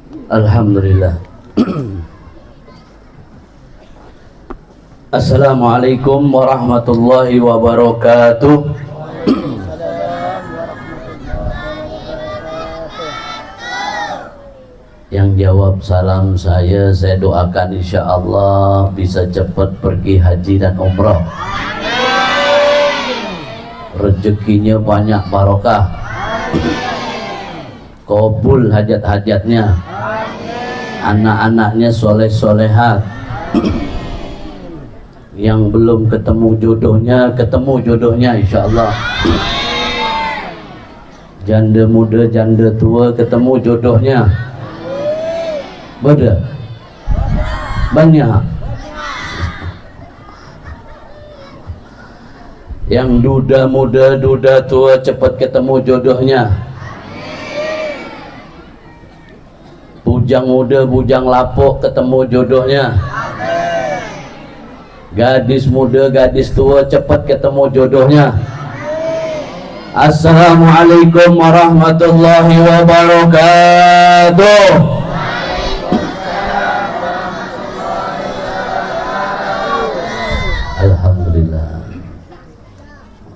Alhamdulillah. Assalamualaikum warahmatullahi wabarakatuh. Yang jawab salam saya doakan insya Allah bisa cepat pergi haji dan umrah. Rezekinya banyak barokah. Kabul hajat-hajatnya. Anak-anaknya soleh-solehat. Yang belum ketemu jodohnya insya Allah. Janda muda, janda tua ketemu jodohnya. Banyak. Yang duda muda, duda tua cepat ketemu jodohnya. Bujang muda, bujang lapuk ketemu jodohnya. Gadis muda, gadis tua cepat ketemu jodohnya. Assalamualaikum warahmatullahi wabarakatuh. Alhamdulillah.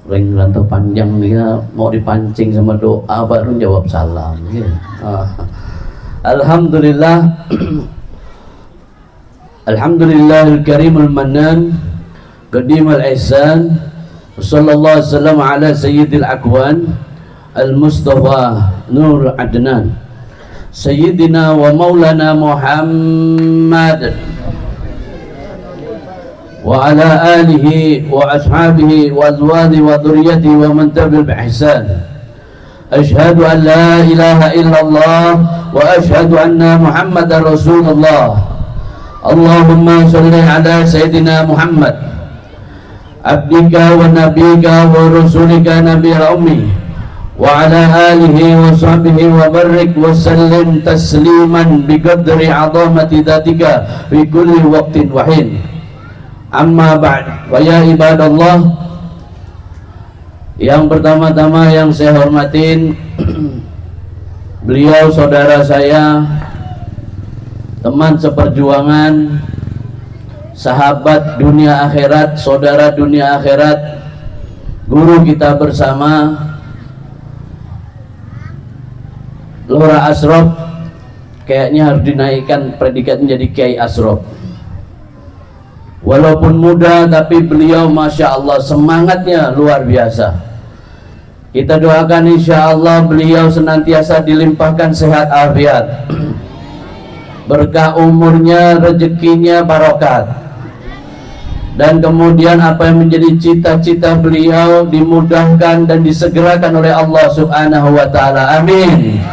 Ring rantau panjang dia mau dipancing sama doa baru jawab salam. Alhamdulillah. Alhamdulillahil karimul mannan qadimul ihsan sallallahu alaihi wasallam ala sayyidil akwan al mustafa nur adnan sayyidina wa maulana Muhammad wa ala alihi wa ashabihi wa azwajihi wa dhurriyyatihi wa man tabi'ahum bi ihsan. Asyhadu an la ilaha illallah wa asyhadu anna Muhammadar Rasulullah. Allahumma sholli ala sayyidina Muhammad abdika wa nabiyika wa rasulika nabiyil ummi wa ala alihi wa sahbihi wa barik wa sallim tasliman biqadri azamati dhatika fi kulli waqtin wa hin. Amma ba'd, wa ya ibadallah. Yang pertama-tama yang saya hormatin beliau saudara saya, teman seperjuangan, sahabat dunia akhirat, saudara dunia akhirat, guru kita bersama, Lora Asrof. Kayaknya harus dinaikkan predikat menjadi Kiai Asrof. Walaupun muda tapi beliau Masya Allah semangatnya luar biasa. Kita doakan insya Allah beliau senantiasa dilimpahkan sehat afiat, berkah umurnya, rezekinya barokat, dan kemudian apa yang menjadi cita-cita beliau dimudahkan dan disegerakan oleh Allah Subhanahu wa ta'ala. Amin.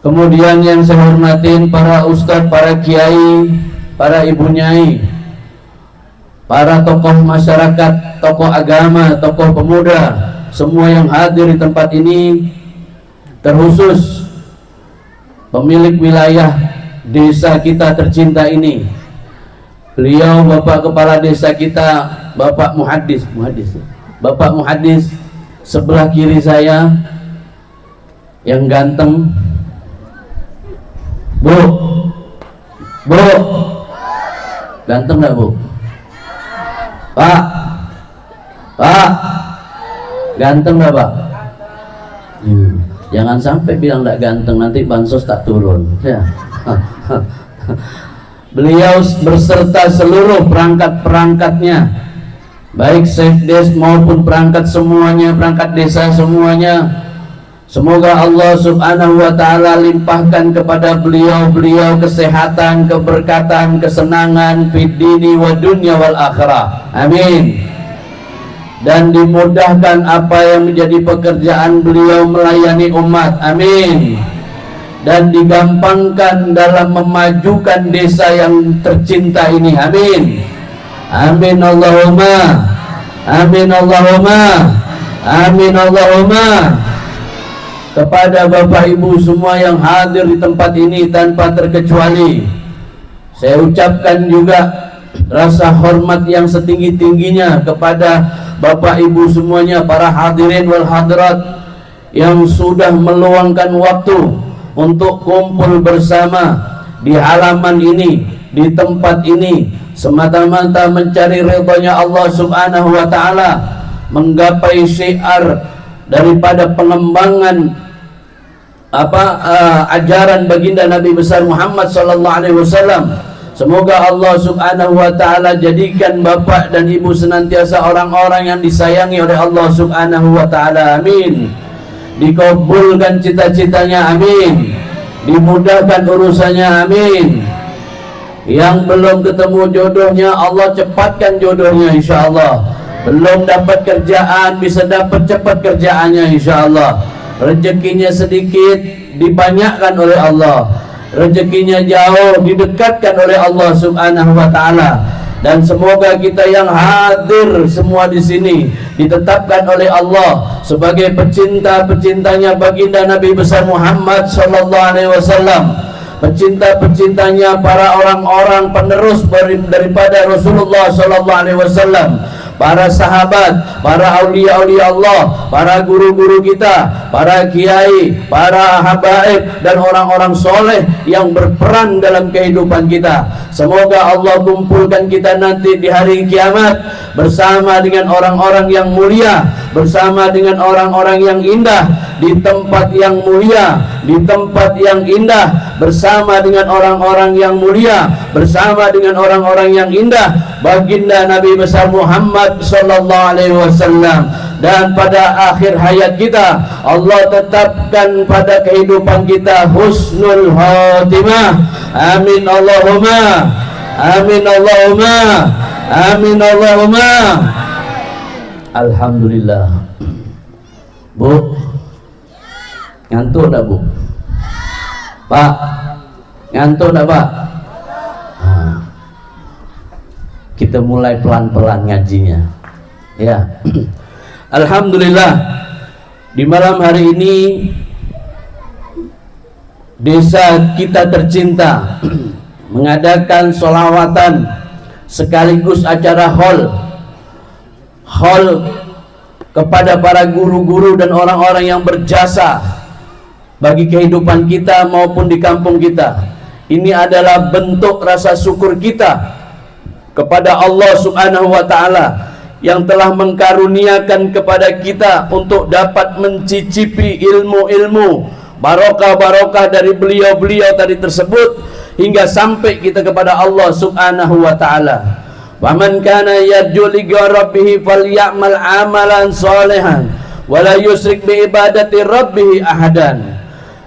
Kemudian yang saya hormatin para ustadz, para kiai, para ibu nyai, para tokoh masyarakat, tokoh agama, tokoh pemuda, semua yang hadir di tempat ini, terkhusus pemilik wilayah desa kita tercinta ini, beliau Bapak Kepala Desa kita, Bapak Muhaddis, Bapak Muhaddis sebelah kiri saya yang ganteng. Bu, ganteng gak Bu? Pak, ganteng gak Pak? Jangan sampai bilang gak ganteng, nanti bansos tak turun ya. Beliau berserta seluruh perangkat-perangkatnya, baik Sekdes maupun perangkat semuanya, perangkat desa semuanya. Semoga Allah Subhanahu wa ta'ala limpahkan kepada beliau kesehatan, keberkatan, kesenangan fid dini wa dunya wal akhirah. Amin. Dan dimudahkan apa yang menjadi pekerjaan beliau melayani umat. Amin. Dan digampangkan dalam memajukan desa yang tercinta ini. Amin. Amin Allahumma. Amin Allahumma. Amin Allahumma. Kepada Bapak Ibu semua yang hadir di tempat ini tanpa terkecuali, saya ucapkan juga rasa hormat yang setinggi-tingginya kepada Bapak Ibu semuanya, para hadirin wal hadirat yang sudah meluangkan waktu untuk kumpul bersama di halaman ini, di tempat ini, semata-mata mencari ridhonya Allah Subhanahu wa Ta'ala, menggapai syiar daripada pengembangan ajaran baginda Nabi besar Muhammad sallallahu alaihi wasallam. Semoga Allah Subhanahu wa Ta'ala jadikan bapak dan ibu senantiasa orang-orang yang disayangi oleh Allah Subhanahu wa Ta'ala. Amin. Dikabulkan cita-citanya, amin. Dimudahkan urusannya, amin. Yang belum ketemu jodohnya, Allah cepatkan jodohnya insyaallah. Belum dapat kerjaan, bisa dapat cepat kerjaannya insyaallah. Rezekinya sedikit, dibanyakkan oleh Allah. Rezekinya jauh, didekatkan oleh Allah Subhanahu wa Ta'ala. Dan semoga kita yang hadir semua di sini ditetapkan oleh Allah sebagai pecinta-pecintanya baginda Nabi besar Muhammad sallallahu alaihi wasallam, pecinta-pecintanya para orang-orang penerus daripada Rasulullah sallallahu alaihi wasallam, para sahabat, para aulia-aulia Allah, para guru-guru kita, para kiai, para habaib, dan orang-orang soleh yang berperan dalam kehidupan kita. Semoga Allah kumpulkan kita nanti di hari kiamat bersama dengan orang-orang yang mulia, bersama dengan orang-orang yang indah, di tempat yang mulia, di tempat yang indah, bersama dengan orang-orang yang mulia, bersama dengan orang-orang yang indah, baginda Nabi besar Muhammad sallallahu alaihi wasallam. Dan pada akhir hayat kita Allah tetapkan pada kehidupan kita husnul khatimah. Amin Allahumma, amin Allahumma, amin Allahumma. Alhamdulillah. Bu, ngantuk tak bu? Pak, ngantuk tak pak? Kita mulai pelan-pelan ngajinya, ya. Alhamdulillah, di malam hari ini desa kita tercinta mengadakan sholawatan sekaligus acara haul kepada para guru-guru dan orang-orang yang berjasa bagi kehidupan kita maupun di kampung kita. Ini adalah bentuk rasa syukur kita kepada Allah Subhanahu wa Ta'ala yang telah mengkaruniakan kepada kita untuk dapat mencicipi ilmu-ilmu barokah-barokah dari beliau-beliau tadi tersebut hingga sampai kita kepada Allah Subhanahu wa Ta'ala. Wa man kana yarju liqa rabbih falyamal amalan sholihan wa la yusyrik bi ibadati rabbih ahadan.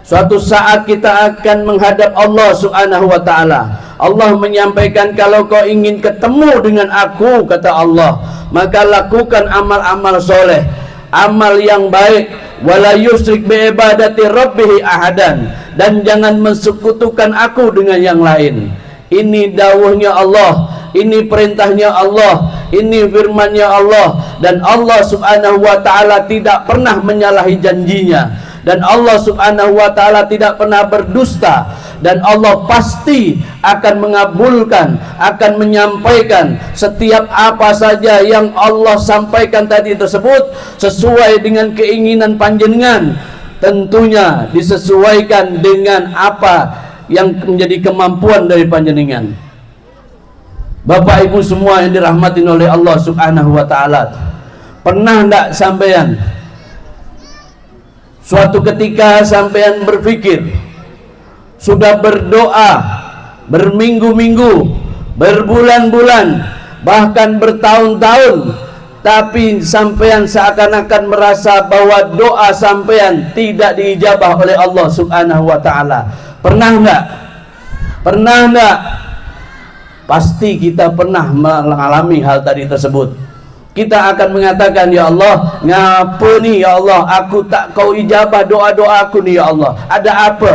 Suatu saat kita akan menghadap Allah Subhanahu wa Ta'ala. Allah menyampaikan, kalau kau ingin ketemu dengan aku, kata Allah, maka lakukan amal-amal soleh, amal yang baik, wala yusyrik bi ibadati rabbih ahadan, dan jangan mensekutukan aku dengan yang lain. Ini dawuhnya Allah, ini perintahnya Allah, ini firmannya Allah, dan Allah Subhanahu wa Ta'ala tidak pernah menyalahi janjinya, dan Allah Subhanahu wa Ta'ala tidak pernah berdusta, dan Allah pasti akan mengabulkan, akan menyampaikan setiap apa saja yang Allah sampaikan tadi tersebut sesuai dengan keinginan panjenengan, tentunya disesuaikan dengan apa yang menjadi kemampuan dari panjenengan. Bapak Ibu semua yang dirahmati oleh Allah Subhanahu wa Ta'ala, pernah enggak sampean suatu ketika sampean berpikir, sudah berdoa berminggu-minggu, berbulan-bulan, bahkan bertahun-tahun, tapi sampean seakan-akan merasa bahwa doa sampean tidak diijabah oleh Allah Subhanahu wa Ta'ala? Pernah enggak? Pernah enggak? Pasti kita pernah mengalami hal tadi tersebut. Kita akan mengatakan, ya Allah, ngapa nih ya Allah, aku tak kau ijabah doa-doa aku nih ya Allah, ada apa?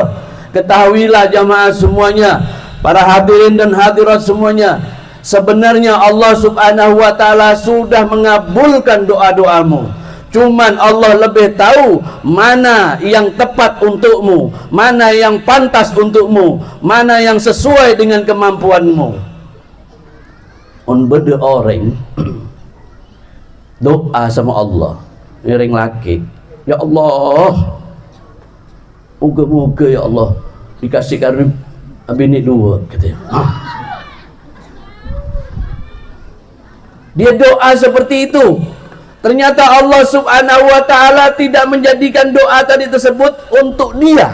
Ketahuilah jamaah semuanya, para hadirin dan hadirat semuanya, sebenarnya Allah Subhanahu wa Ta'ala sudah mengabulkan doa-doamu. Cuman Allah lebih tahu mana yang tepat untukmu, mana yang pantas untukmu, mana yang sesuai dengan kemampuanmu. Beda orang doa sama Allah, miring laki, ya Allah, Moga-moga ya Allah dikasihkan bini dua, katanya. Dia doa seperti itu. Ternyata Allah subhanahu wa ta'ala tidak menjadikan doa tadi tersebut untuk dia,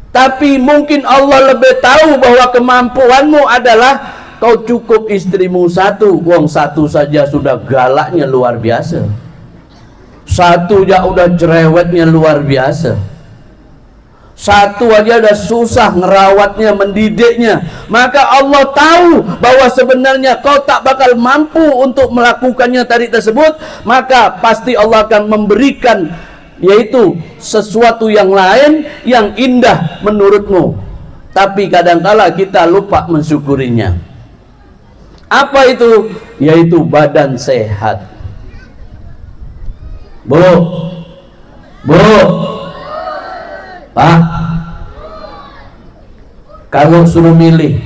tapi mungkin Allah lebih tahu bahwa kemampuanmu adalah kau cukup istrimu satu. Wong satu saja sudah galaknya luar biasa, satu aja udah cerewetnya luar biasa, satu aja udah susah ngerawatnya, mendidiknya. Maka Allah tahu bahwa sebenarnya kau tak bakal mampu untuk melakukannya tadi tersebut. Maka pasti Allah akan memberikan, yaitu sesuatu yang lain yang indah menurutmu. Tapi kadangkala kita lupa mensyukurinya. Apa itu? Yaitu badan sehat. Bu, Pak, kalau suruh milih,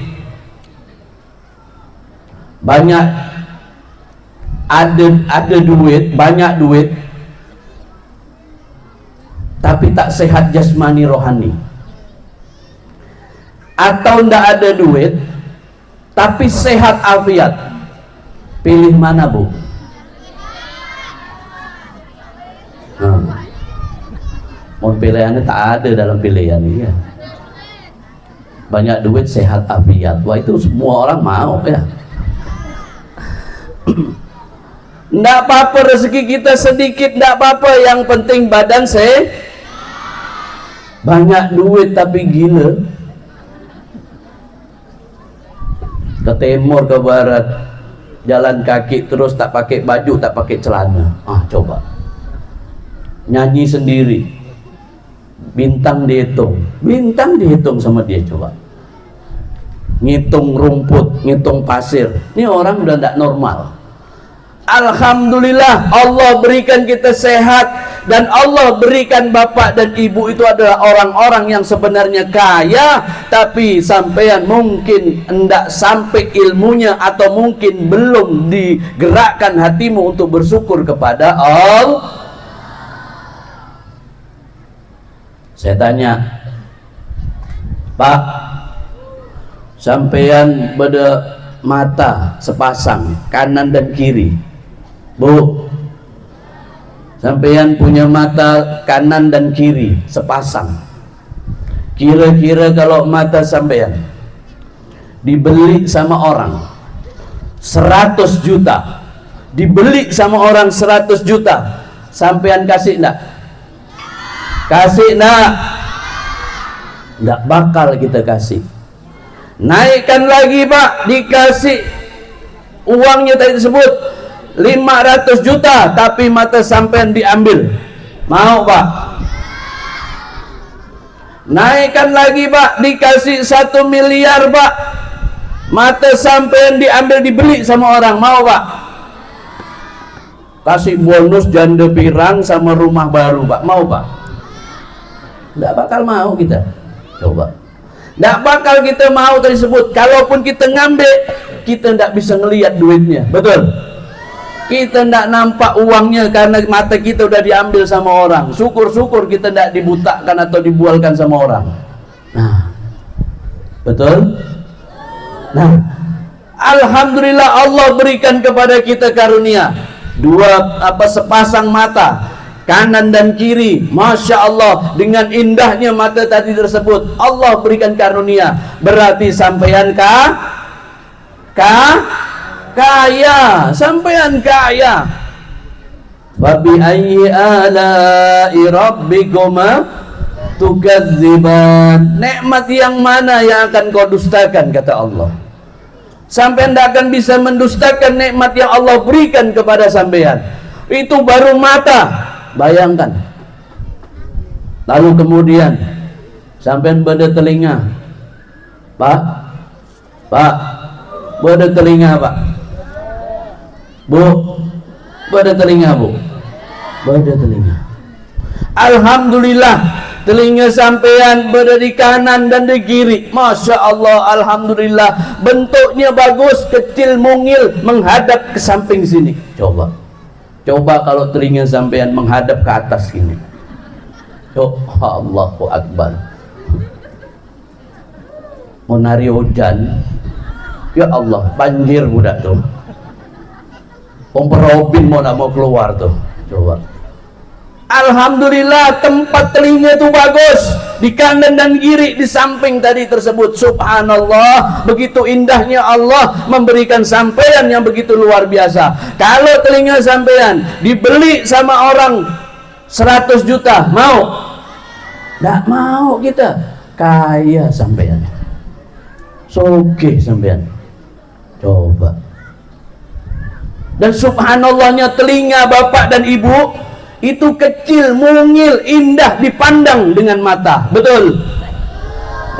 banyak ada duit, banyak duit, tapi tak sehat jasmani rohani, atau ndak ada duit tapi sehat afiat, pilih mana, Bu? Mohon pilihannya tak ada dalam pilihan ini ya. Banyak duit sehat afiat, wah itu semua orang mau ya. Nggak apa-apa rezeki kita sedikit, nggak apa-apa, yang penting badan sehat. Banyak duit tapi gila, ke timur ke barat jalan kaki terus, tak pakai baju, tak pakai celana. Coba nyanyi sendiri, bintang dihitung sama dia. Coba ngitung rumput, ngitung pasir, ini orang udah tidak normal. Alhamdulillah Allah berikan kita sehat, dan Allah berikan bapak dan ibu itu adalah orang-orang yang sebenarnya kaya, tapi sampean mungkin hendak sampai ilmunya, atau mungkin belum digerakkan hatimu untuk bersyukur kepada Allah. Saya tanya, Pak, sampean beda mata sepasang kanan dan kiri. Bu, sampean punya mata kanan dan kiri sepasang. Kira-kira kalau mata sampean dibeli sama orang 100 juta, dibeli sama orang 100 juta, sampean kasih enggak? Kasih enggak? Enggak bakal kita kasih. Naikkan lagi, Pak, dikasih uangnya tadi tersebut 500 juta, tapi mata sampean diambil, mau, Pak? Naikkan lagi, Pak, dikasih 1 miliar, Pak, mata sampean diambil, dibeli sama orang, mau, Pak? Kasih bonus janda pirang sama rumah baru, Pak, mau, Pak? Nggak bakal mau kita. Coba, nggak bakal kita mau tersebut. Kalaupun kita ngambil, kita nggak bisa ngelihat duitnya, betul? Kita nggak nampak uangnya karena mata kita udah diambil sama orang. Syukur-syukur kita nggak dibutakan atau dibualkan sama orang. Nah, betul? Nah, alhamdulillah Allah berikan kepada kita karunia sepasang mata kanan dan kiri. Masya Allah, dengan indahnya mata tadi tersebut Allah berikan karunia. Berarti sampean kaya, sampean kaya. Babi ayyi ala'i rabbikuma tukadziban. Nikmat yang mana yang akan kau dustakan, kata Allah. Sampean tidak akan bisa mendustakan nikmat yang Allah berikan kepada sampean. Itu baru mata, bayangkan. Lalu kemudian sampean pada telinga, Pak, pada telinga, Pak, Bu, pada telinga, Bu, pada telinga. Alhamdulillah, telinga sampean berada di kanan dan di kiri. Masya Allah, alhamdulillah, bentuknya bagus, kecil, mungil, menghadap ke samping sini. Coba kalau telinga sampean menghadap ke atas sini, Oh, Allahu Akbar. Mau nari hujan, ya Allah, banjir budak tuh. Robin mau keluar tuh, coba. Alhamdulillah tempat telinga itu bagus, di kanan dan kiri, di samping tadi tersebut. Subhanallah, begitu indahnya Allah memberikan sampean yang begitu luar biasa. Kalau telinga sampean dibeli sama orang 100 juta, mau? Nggak mau kita. Kaya sampean, soge sampean, coba. Dan subhanallahnya telinga bapak dan ibu itu kecil, mungil, indah dipandang dengan mata. Betul?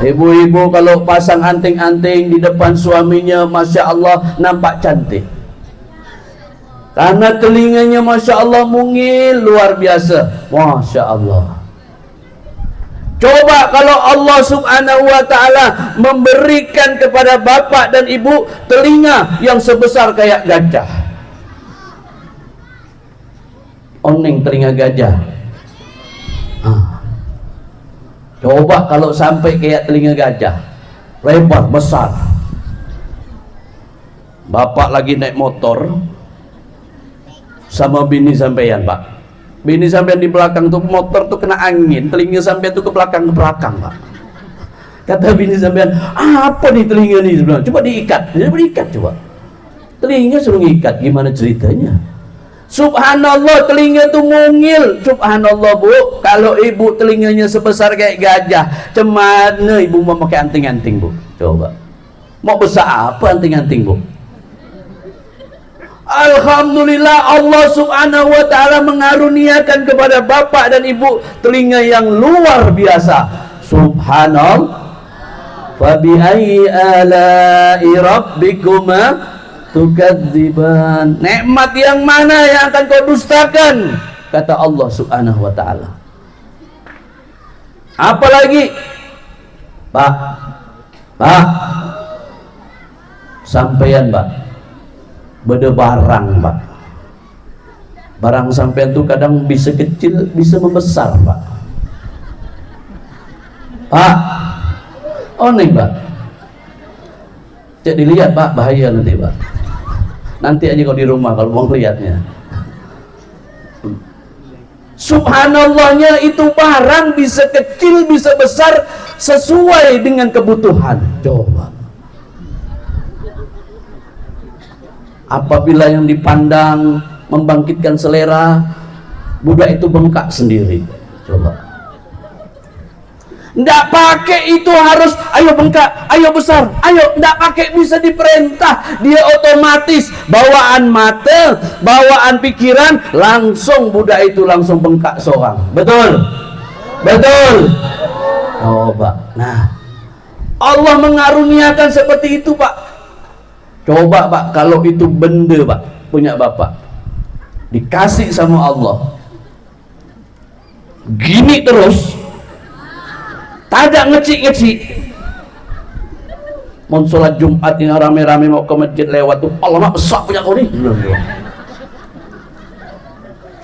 Ibu-ibu kalau pasang anting-anting di depan suaminya, Masya Allah, nampak cantik. Karena telinganya Masya Allah mungil, luar biasa. Masya Allah. Coba kalau Allah subhanahu wa ta'ala memberikan kepada bapak dan ibu telinga yang sebesar kayak gajah. Oneng telinga gajah. Coba kalau sampai kayak telinga gajah, lebar, besar. Bapak lagi naik motor sama bini sampean, Pak. Bini sampean di belakang tuh, motor tuh kena angin, telinga sampean tuh ke belakang, Pak. Kata bini sampean, apa nih telinga nih? Coba diikat, coba. Telinga suruh ngikat, gimana ceritanya? Subhanallah, telinga tuh mungil. Subhanallah bu, kalau ibu telinganya sebesar kayak gajah, cemana ibu mau pakai anting-anting bu? Coba, mau besar apa anting-anting bu? Alhamdulillah Allah subhanahu wa ta'ala mengaruniakan kepada bapak dan ibu telinga yang luar biasa. Subhanallah. Fabi'ayyi ala'i rabbikuma tukadziban. Nikmat yang mana yang akan kau dustakan? Kata Allah subhanahu wa ta'ala. Apalagi Pak sampeyan Pak beda barang Pak, barang sampean tuh kadang bisa kecil bisa membesar Pak. Oh nih Pak, cek dilihat Pak, bahaya nanti Pak. Nanti aja kalau di rumah kalau mau lihatnya. Subhanallahnya itu barang bisa kecil bisa besar sesuai dengan kebutuhan. Coba. Apabila yang dipandang membangkitkan selera, budak itu bengkak sendiri. Coba. Nggak pakai itu harus ayo bengkak, ayo besar, ayo, nggak pakai, bisa diperintah, dia otomatis bawaan mata, bawaan pikiran, langsung budak itu langsung bengkak seorang. Betul? Betul? Coba. Nah, Allah mengaruniakan seperti itu Pak. Coba Pak, kalau itu benda Pak, punya Bapak, dikasih sama Allah, gini terus, tak ngecik-ngecik. Mau sholat Jumat ini rame-rame mau ke masjid lewat tuh, Allah mak besar punya kau nih.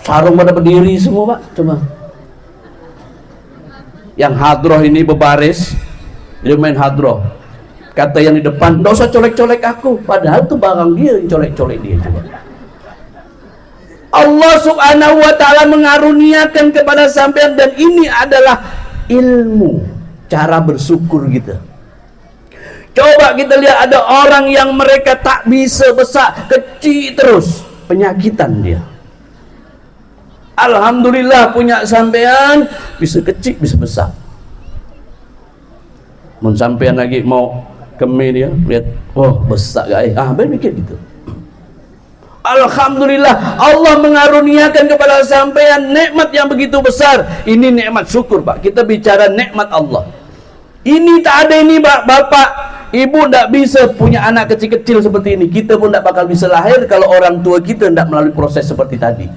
Sarung pada berdiri semua Pak, coba. Yang hadroh ini bebaris, dia main hadroh. Kata yang di depan, nggak usah colek-colek aku, padahal tuh barang dia yang colek-colek dia. Coba. Allah subhanahu wa ta'ala mengaruniakan kepada sampean, dan ini adalah ilmu cara bersyukur kita. Coba kita lihat, ada orang yang mereka tak bisa besar, kecil terus, penyakitan dia. Alhamdulillah punya sampean bisa kecil bisa besar. Mau sampean lagi mau kemi dia lihat, oh besar guys, mikir gitu. Alhamdulillah Allah mengaruniakan kepada sampean nikmat yang begitu besar. Ini nikmat syukur Pak, kita bicara nikmat Allah. Ini tak ada ini Bapak Ibu tidak bisa punya anak kecil-kecil seperti ini. Kita pun tidak bakal bisa lahir kalau orang tua kita tidak melalui proses seperti tadi.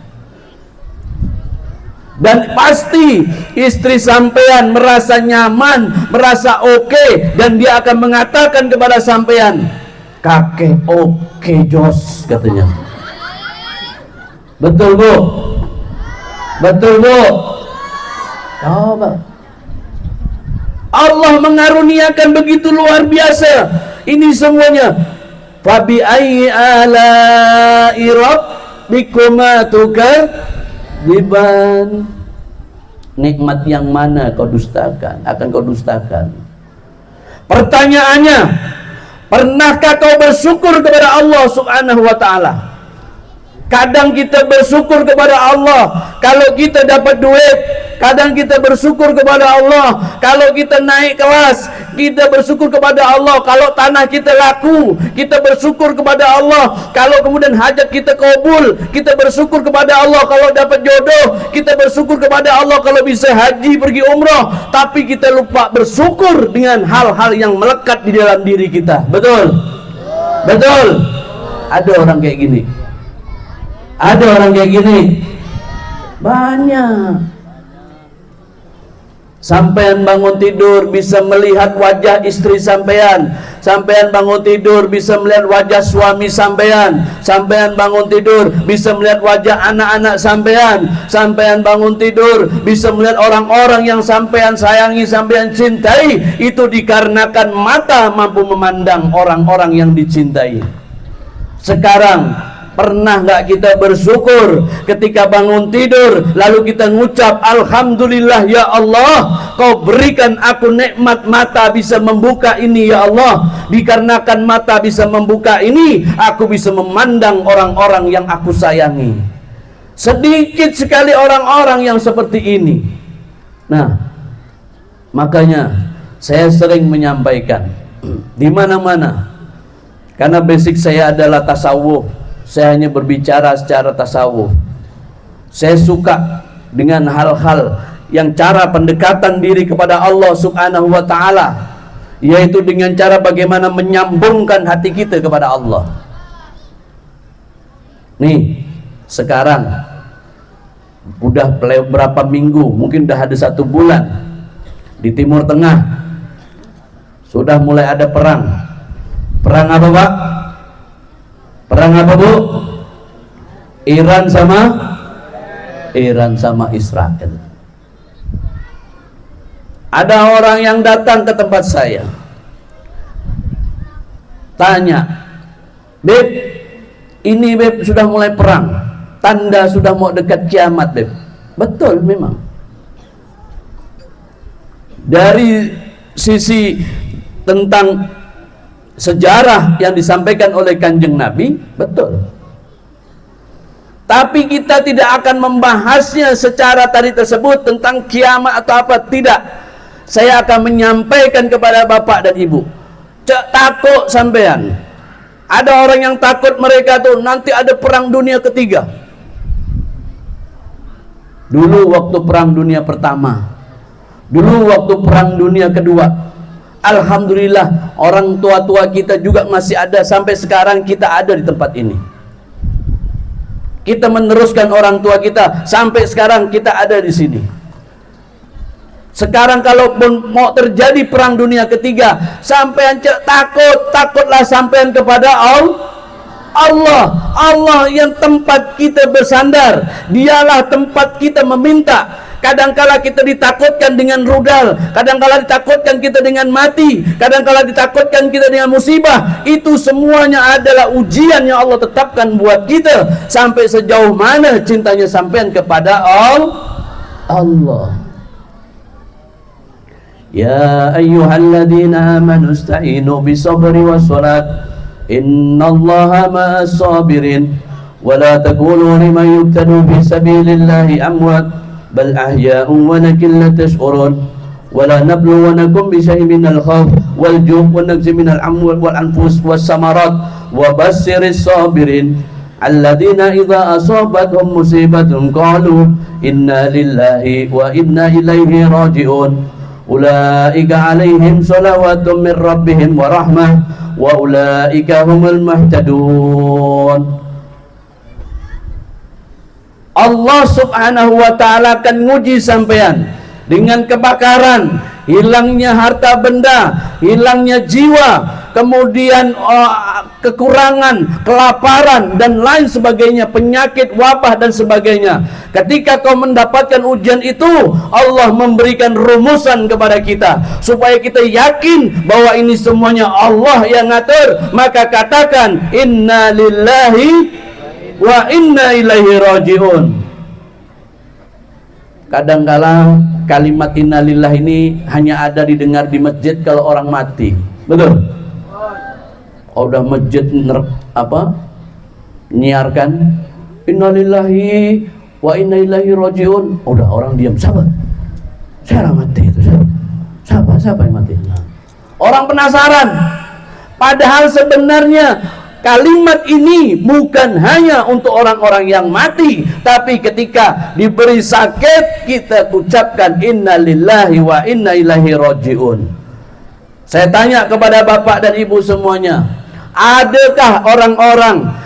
Dan pasti istri sampean merasa nyaman, merasa oke, dan dia akan mengatakan kepada sampean, kakek oke jos, katanya. Betul Bu? Betul Bu? Coba. Allah mengaruniakan begitu luar biasa. Ini semuanya. Fabi ayyi ala'i rabbikuma tukadziban. Nikmat yang mana kau dustakan? Akan kau dustakan. Pertanyaannya, pernahkah kau bersyukur kepada Allah Subhanahu wa ta'ala? Kadang kita bersyukur kepada Allah kalau kita dapat duit. Kadang kita bersyukur kepada Allah kalau kita naik kelas. Kita bersyukur kepada Allah kalau tanah kita laku. Kita bersyukur kepada Allah kalau kemudian hajat kita kabul. Kita bersyukur kepada Allah kalau dapat jodoh. Kita bersyukur kepada Allah kalau bisa haji, pergi umrah. Tapi kita lupa bersyukur dengan hal-hal yang melekat di dalam diri kita. Betul? Betul? Ada orang kayak gini. Ada orang kayak gini. Banyak. Sampean bangun tidur bisa melihat wajah istri sampean. Sampean bangun tidur bisa melihat wajah suami sampean. Sampean bangun tidur bisa melihat wajah anak-anak sampean. Sampean bangun tidur bisa melihat orang-orang yang sampean sayangi, sampean cintai. Itu dikarenakan mata mampu memandang orang-orang yang dicintai. Sekarang pernah nggak kita bersyukur ketika bangun tidur lalu kita ngucap alhamdulillah ya Allah, kau berikan aku nikmat mata bisa membuka ini ya Allah. Dikarenakan mata bisa membuka ini, aku bisa memandang orang-orang yang aku sayangi. Sedikit sekali orang-orang yang seperti ini. Nah, makanya saya sering menyampaikan di mana-mana, karena basic saya adalah tasawuf. Saya hanya berbicara secara tasawuf. Saya suka dengan hal-hal yang cara pendekatan diri kepada Allah Subhanahu wa ta'ala, yaitu dengan cara bagaimana menyambungkan hati kita kepada Allah. Nih, sekarang udah berapa minggu, mungkin udah ada 1 bulan di Timur Tengah sudah mulai ada perang. Perang apa, Pak? Perang apa, Bu? Iran sama Israel. Ada orang yang datang ke tempat saya, tanya, Beb, ini Beb sudah mulai perang, tanda sudah mau dekat kiamat, Beb. Betul memang. Dari sisi tentang sejarah yang disampaikan oleh Kanjeng Nabi, betul. Tapi kita tidak akan membahasnya secara tadi tersebut tentang kiamat atau apa, tidak. Saya akan menyampaikan kepada Bapak dan Ibu, takut sampean. Ada orang yang takut mereka tuh nanti ada perang dunia ketiga. Dulu waktu perang dunia pertama, dulu waktu perang dunia kedua, alhamdulillah orang tua-tua kita juga masih ada. Sampai sekarang kita ada di tempat ini. Kita meneruskan orang tua kita sampai sekarang kita ada di sini. Sekarang kalau mau terjadi perang dunia ketiga, sampean takutlah sampean kepada Allah. Allah yang tempat kita bersandar, dialah tempat kita meminta. Kadangkala kita ditakutkan dengan rudal, kadangkala ditakutkan kita dengan mati, kadangkala ditakutkan kita dengan musibah. Itu semuanya adalah ujian yang Allah tetapkan buat kita. Sampai sejauh mana cintanya sampean kepada Allah. Ya ayyuhalladzina amanu ista'inu bisabri wassalat, innallaha ma'as sabirin, wa la takunu liman yuqtalu fi sabilillahi amwat bal ahya'un walakin la tash'urun, wala nabluwannakum bisyai'in minal khawf wal ju' wa naqsin minal amwali wal anfus was samarat wa bassiris sabirin alladzina idza asabathum musibatun qalu inna lillahi wa inna ilaihi raji'un ulaika alaihim salawatun min rabbihim wa rahmah wa ulaika humul muhtadun. Allah Subhanahu wa ta'ala akan nguji sampean dengan kebakaran, hilangnya harta benda, hilangnya jiwa, kemudian kekurangan, kelaparan dan lain sebagainya, penyakit, wabah dan sebagainya. Ketika kau mendapatkan ujian itu, Allah memberikan rumusan kepada kita supaya kita yakin bahwa ini semuanya Allah yang ngatur. Maka katakan inna lillahi wa inna ilaihi rajiun. Kadang-kala kalimat innalillah ini hanya ada didengar di masjid kalau orang mati. Betul? Oh, udah masjid nyiarkan innalillahi wa inna ilaihi rajiun. Udah orang diam, sabar. Siapa mati itu? Siapa yang mati? Nah, orang penasaran. Padahal sebenarnya kalimat ini bukan hanya untuk orang-orang yang mati, tapi ketika diberi sakit kita ucapkan innalillahi wa inna ilaihi rajiun. Saya tanya kepada bapak dan ibu semuanya, adakah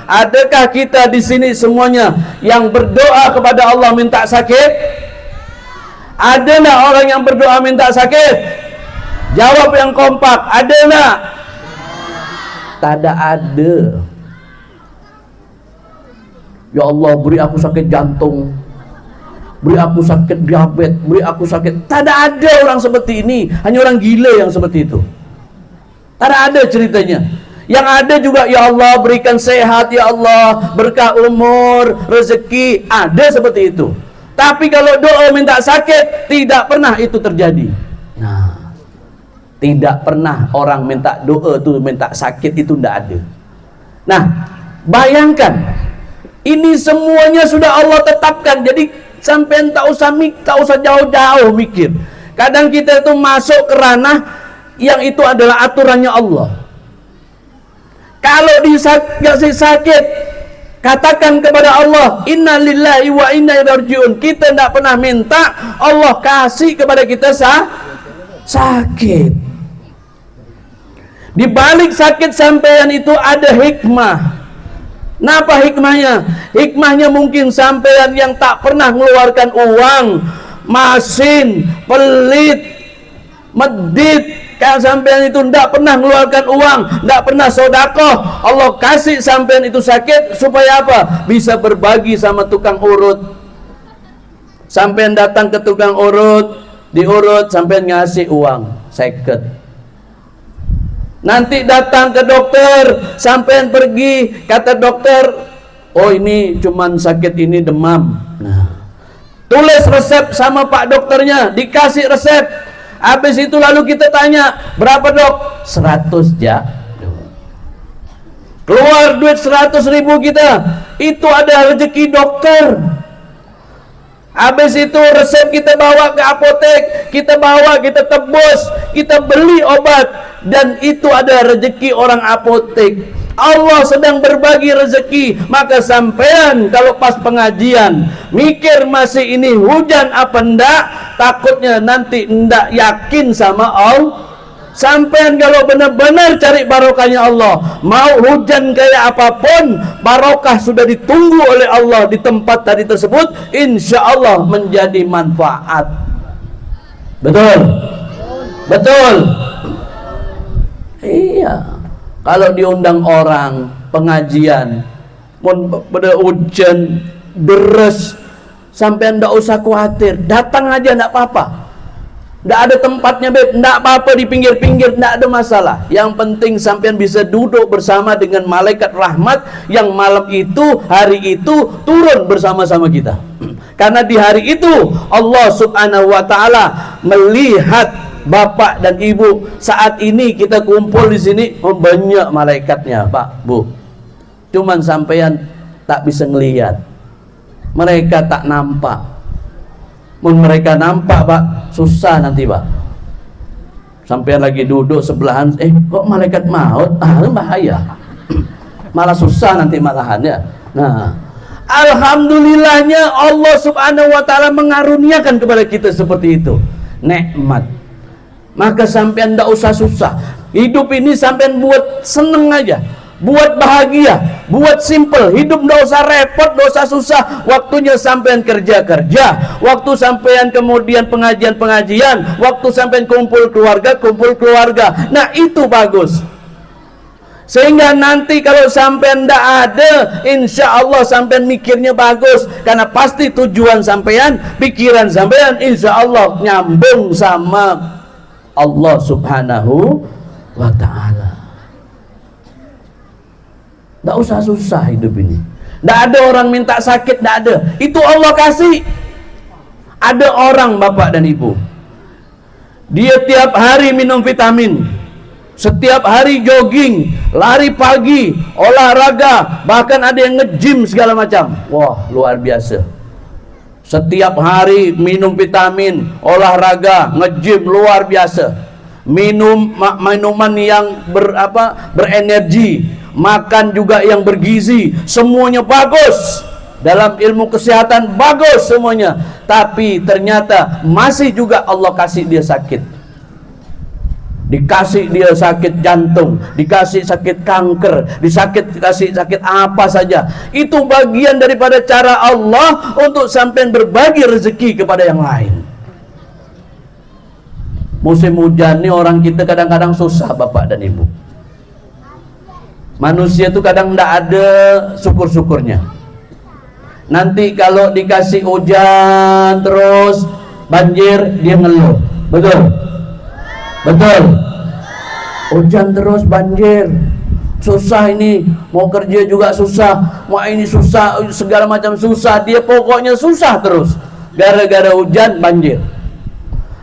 adakah kita di sini semuanya yang berdoa kepada Allah minta sakit? Ada nggak orang yang berdoa minta sakit? Jawab yang kompak, ada nggak? Tidak ada. Ya Allah, beri aku sakit jantung, beri aku sakit diabetes, beri aku sakit. Tidak ada orang seperti ini. Hanya orang gila yang seperti itu. Tidak ada ceritanya. Yang ada juga, ya Allah berikan sehat, ya Allah berkah umur, rezeki. Ada seperti itu. Tapi kalau doa minta sakit, tidak pernah itu terjadi. Nah, tidak pernah orang minta doa itu minta sakit, itu tidak ada. Nah, bayangkan ini semuanya sudah Allah tetapkan. Jadi sampai tak usah jauh-jauh mikir. Kadang kita itu masuk ke ranah yang itu adalah aturannya Allah. Kalau dikasih sakit, katakan kepada Allah inna lillahi wa inna ilaihi rajiun. Kita tidak pernah minta Allah kasih kepada kita sakit. Di balik sakit sampean itu ada hikmah. Napa hikmahnya? Hikmahnya mungkin sampean yang tak pernah mengeluarkan uang, masin, pelit, medit. Kalau sampean itu tidak pernah mengeluarkan uang, tidak pernah sedekah, Allah kasih sampean itu sakit supaya apa? Bisa berbagi sama tukang urut. Sampean datang ke tukang urut, diurut, sampean ngasih uang, sakit. Nanti datang ke dokter, sampean pergi, kata dokter, oh ini cuman sakit ini demam. Nah, tulis resep sama pak dokternya, dikasih resep. Habis itu lalu kita tanya, berapa dok? 100 ya. Keluar duit 100.000 kita, itu ada rezeki dokter. Habis itu resep kita bawa ke apotek, kita bawa, kita tebus, kita beli obat. Dan itu ada rezeki orang apotek. Allah sedang berbagi rezeki. Maka sampean kalau pas pengajian mikir masih ini hujan apa enggak, takutnya nanti enggak yakin sama Allah. Sampean kalau benar-benar cari barokahnya Allah, mau hujan kayak apapun, barokah sudah ditunggu oleh Allah di tempat tadi tersebut, insya Allah menjadi manfaat. Betul? Betul? Iya. Kalau diundang orang pengajian, pada hujan deres, sampean ndak usah khawatir, datang aja ndak apa-apa. Nggak ada tempatnya, beb, nggak apa-apa, di pinggir-pinggir, nggak ada masalah. Yang penting sampean bisa duduk bersama dengan malaikat rahmat yang malam itu, hari itu turun bersama-sama kita. Karena di hari itu Allah subhanahu wa ta'ala melihat bapak dan ibu. Saat ini kita kumpul di sini, banyak malaikatnya, Pak, Bu. Cuman sampean tak bisa ngelihat. Mereka tak nampak. Mereka nampak, Pak, susah nanti, Pak. Sampai lagi duduk sebelahan, kok malaikat maut? Bahaya. Malah susah nanti malahannya. Nah, alhamdulillahnya Allah subhanahu wa ta'ala mengaruniakan kepada kita seperti itu, nikmat. Maka sampean tidak usah susah. Hidup ini sampean buat seneng aja, buat bahagia, buat simple. Hidup tidak usah repot, tidak usah susah. Waktunya sampean kerja-kerja, waktu sampean kemudian pengajian-pengajian, waktu sampean kumpul keluarga. Nah itu bagus. Sehingga nanti kalau sampean ndak ada, insya Allah sampean mikirnya bagus, karena pasti tujuan sampean, pikiran sampean insya Allah nyambung sama Allah subhanahu wa ta'ala. Ndak usah susah hidup ini. Ndak ada orang minta sakit, ndak ada. Itu Allah kasih. Ada orang bapak dan ibu, dia tiap hari minum vitamin, setiap hari jogging, lari pagi, olahraga, bahkan ada yang nge-gym segala macam. Wah, luar biasa. Setiap hari minum vitamin, olahraga, nge-gym, luar biasa. Minum minuman yang berenergi, makan juga yang bergizi, semuanya bagus. Dalam ilmu kesehatan bagus semuanya. Tapi ternyata masih juga Allah kasih dia sakit. Dikasih dia sakit jantung, dikasih sakit kanker, dikasih sakit apa saja. Itu bagian daripada cara Allah untuk sampai berbagi rezeki kepada yang lain. Musim hujan ini orang kita kadang-kadang susah bapak dan ibu. Manusia itu kadang tidak ada syukur-syukurnya. Nanti kalau dikasih hujan terus banjir, dia ngeluh. Betul? Betul? Hujan terus banjir, susah ini, mau kerja juga susah, mau ini susah, segala macam susah. Dia pokoknya susah terus gara-gara hujan banjir.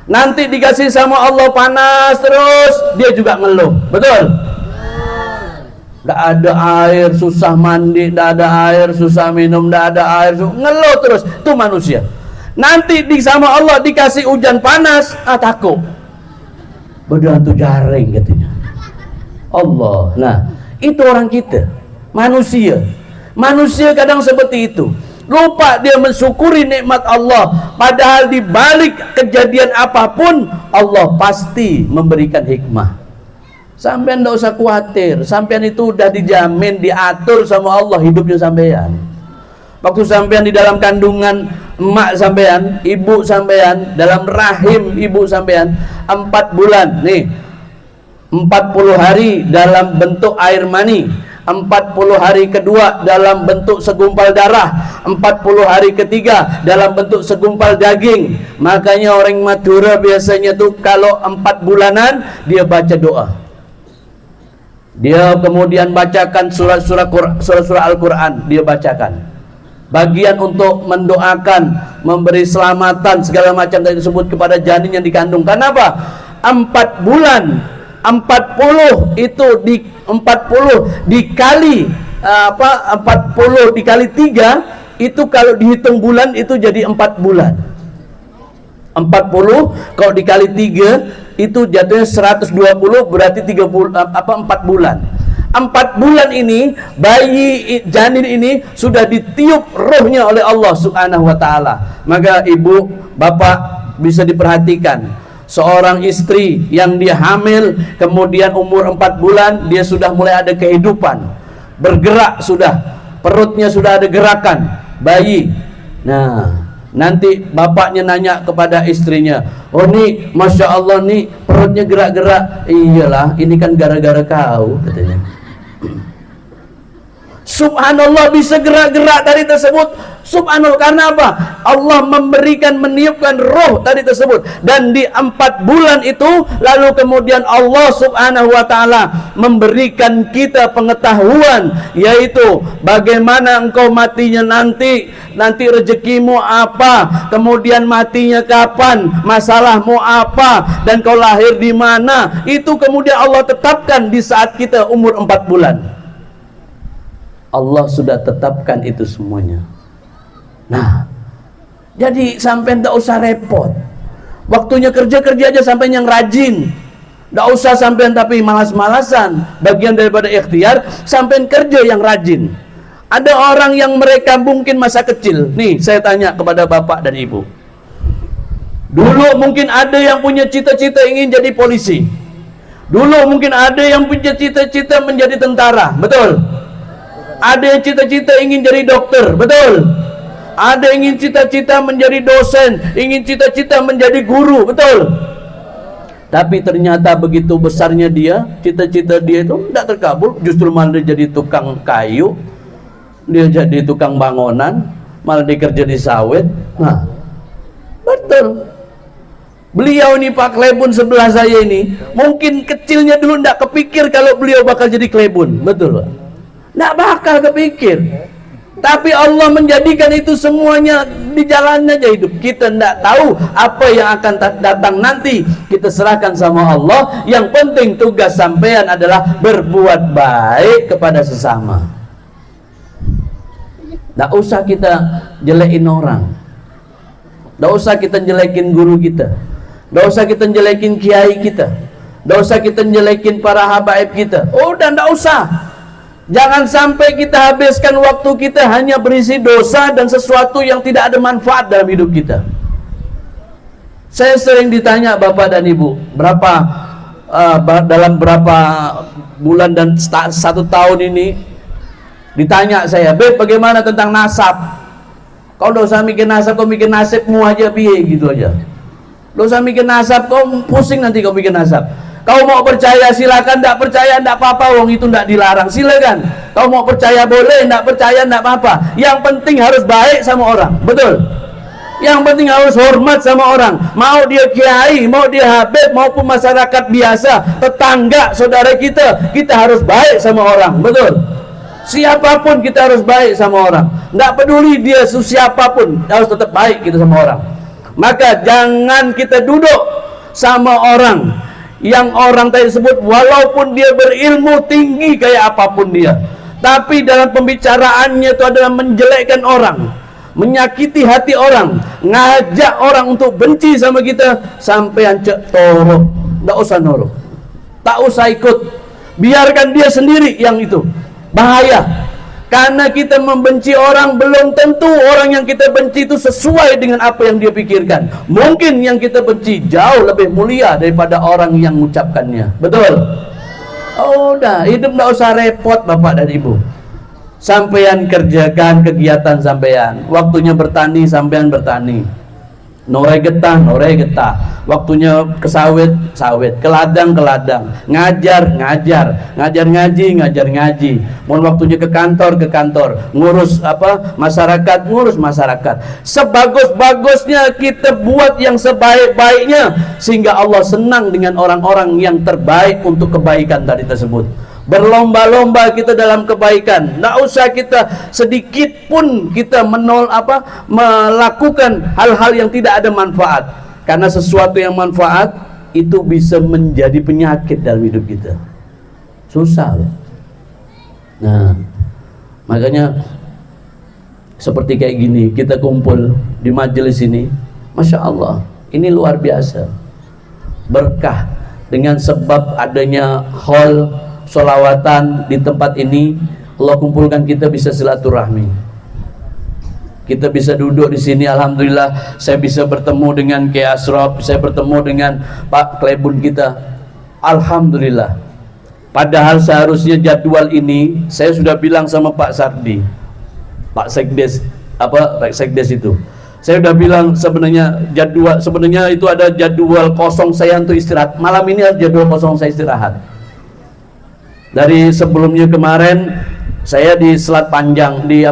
Nanti dikasih sama Allah panas terus, dia juga ngeluh. Betul? Tidak ada air, susah mandi, tidak ada air, susah minum, tidak ada air, ngeluh terus. Itu manusia. Nanti sama Allah dikasih hujan panas, takut. Berhantu jaring katanya. Allah. Nah, itu orang kita, manusia. Manusia kadang seperti itu. Lupa dia mensyukuri nikmat Allah. Padahal di balik kejadian apapun, Allah pasti memberikan hikmah. Sampean tidak usah khawatir, sampean itu udah dijamin, diatur sama Allah hidupnya sampean. Waktu sampean di dalam kandungan emak sampean, ibu sampean, dalam rahim ibu sampean 4 bulan nih, 40 hari dalam bentuk air mani, 40 hari kedua dalam bentuk segumpal darah, 40 hari ketiga dalam bentuk segumpal daging. Makanya orang Madura biasanya tuh kalau 4 bulanan dia baca doa. Dia kemudian bacakan surah-surah Al-Quran, dia bacakan. Bagian untuk mendoakan, memberi selamatan segala macam tadi disebut kepada janin yang dikandung. Kenapa? 4 bulan, 40 itu di 40 dikali 40 dikali 3 itu kalau dihitung bulan itu jadi 4 bulan. 40 kalau dikali 3 itu jatuhnya 120, berarti 4 bulan. 4 bulan ini bayi janin ini sudah ditiup rohnya oleh Allah Subhanahu wa taala. Maka ibu, bapak bisa diperhatikan. Seorang istri yang dia hamil kemudian umur 4 bulan dia sudah mulai ada kehidupan. Bergerak sudah, perutnya sudah ada gerakan bayi. Nah, nanti bapaknya nanya kepada istrinya, oh nih Masya Allah nih perutnya gerak-gerak. Iyalah ini kan gara-gara kau katanya. Subhanallah bisa gerak-gerak tadi tersebut. Subhanallah, karena apa? Allah meniupkan roh tadi tersebut. Dan di 4 bulan itu lalu kemudian Allah subhanahu wa ta'ala memberikan kita pengetahuan, yaitu bagaimana engkau matinya nanti rezekimu apa, kemudian matinya kapan, masalahmu apa, dan kau lahir di mana. Itu kemudian Allah tetapkan di saat kita umur 4 bulan. Allah sudah tetapkan itu semuanya. Nah, jadi sampai tidak usah repot. Waktunya kerja aja sampai yang rajin. Tidak usah sampai tapi malas-malasan. Bagian daripada ikhtiar sampai kerja yang rajin. Ada orang yang mereka mungkin masa kecil. Nih, saya tanya kepada bapak dan ibu. Dulu mungkin ada yang punya cita-cita ingin jadi polisi. Dulu mungkin ada yang punya cita-cita menjadi tentara. Betul? Ada yang cita-cita ingin jadi dokter. Betul? Ada yang ingin cita-cita menjadi dosen, ingin cita-cita menjadi guru. Betul? Tapi ternyata begitu besarnya dia, cita-cita dia itu tidak terkabul, justru malah dia jadi tukang kayu, dia jadi tukang bangunan, malah dia kerja di sawit. Nah, betul. Beliau ini Pak Klebun sebelah saya ini, mungkin kecilnya dulu tidak kepikir kalau beliau bakal jadi Klebun, betul Pak? Tidak bakal kepikir. Tapi Allah menjadikan itu semuanya di jalan aja hidup. Kita tidak tahu apa yang akan datang nanti. Kita serahkan sama Allah. Yang penting tugas sampean adalah berbuat baik kepada sesama. Tidak usah kita jelekin orang. Tidak usah kita jelekin guru kita. Tidak usah kita jelekin kiai kita. Tidak usah kita jelekin para habaib kita. Udah tidak usah. Jangan sampai kita habiskan waktu kita hanya berisi dosa dan sesuatu yang tidak ada manfaat dalam hidup kita. Saya sering ditanya Bapak dan Ibu, dalam berapa bulan dan 1 tahun ini ditanya saya, Beb, bagaimana tentang nasab? Kau tidak usah mikir nasab, kau mikir nasibmu aja piye gitu aja. Tidak usah mikir nasab, kau pusing nanti kau mikir nasab. Kau mau percaya silakan, tidak percaya tidak apa-apa, wong itu tidak dilarang, silakan. Kau mau percaya boleh, tidak percaya tidak apa-apa. Yang penting harus baik sama orang, betul? Yang penting harus hormat sama orang. Mau dia kiai, mau dia habib, maupun masyarakat biasa, tetangga, saudara kita harus baik sama orang, betul? Siapapun kita harus baik sama orang. Tidak peduli dia siapapun, harus tetap baik kita sama orang. Maka jangan kita duduk sama orang yang orang tadi sebut, walaupun dia berilmu tinggi kayak apapun dia, tapi dalam pembicaraannya itu adalah menjelekkan orang, menyakiti hati orang, ngajak orang untuk benci sama kita, sampai cek toro, tidak usah noro, tak usah ikut, biarkan dia sendiri yang itu. Bahaya, karena kita membenci orang belum tentu orang yang kita benci itu sesuai dengan apa yang dia pikirkan. Mungkin yang kita benci jauh lebih mulia daripada orang yang mengucapkannya, betul? Oh, udah, hidup tidak usah repot Bapak dan Ibu. Sampean kerjakan kegiatan sampean. Waktunya bertani, sampean bertani. Norai getah, waktunya ke sawit, ke ladang, ngajar ngaji. Mohon waktunya ke kantor, ngurus masyarakat. Sebagus-bagusnya kita buat yang sebaik-baiknya, sehingga Allah senang dengan orang-orang yang terbaik untuk kebaikan tadi tersebut. Berlomba-lomba kita dalam kebaikan. Tidak usah kita sedikit pun kita melakukan hal-hal yang tidak ada manfaat. Karena sesuatu yang manfaat itu bisa menjadi penyakit dalam hidup kita. Susah. Nah, makanya seperti kayak gini kita kumpul di majelis ini, Masya Allah, ini luar biasa. Berkah dengan sebab adanya hall sholawatan di tempat ini, Allah kumpulkan kita bisa silaturahmi. Kita bisa duduk di sini, alhamdulillah. Saya bisa bertemu dengan Kiai Asraf, saya bertemu dengan Pak Klebun kita, alhamdulillah. Padahal seharusnya jadwal ini saya sudah bilang sama Pak Sardi, Pak Sekdes, Pak Sekdes itu. Saya sudah bilang sebenarnya itu ada jadwal kosong saya untuk istirahat. Malam ini ada jadwal kosong saya istirahat. Dari sebelumnya kemarin saya di Selat Panjang di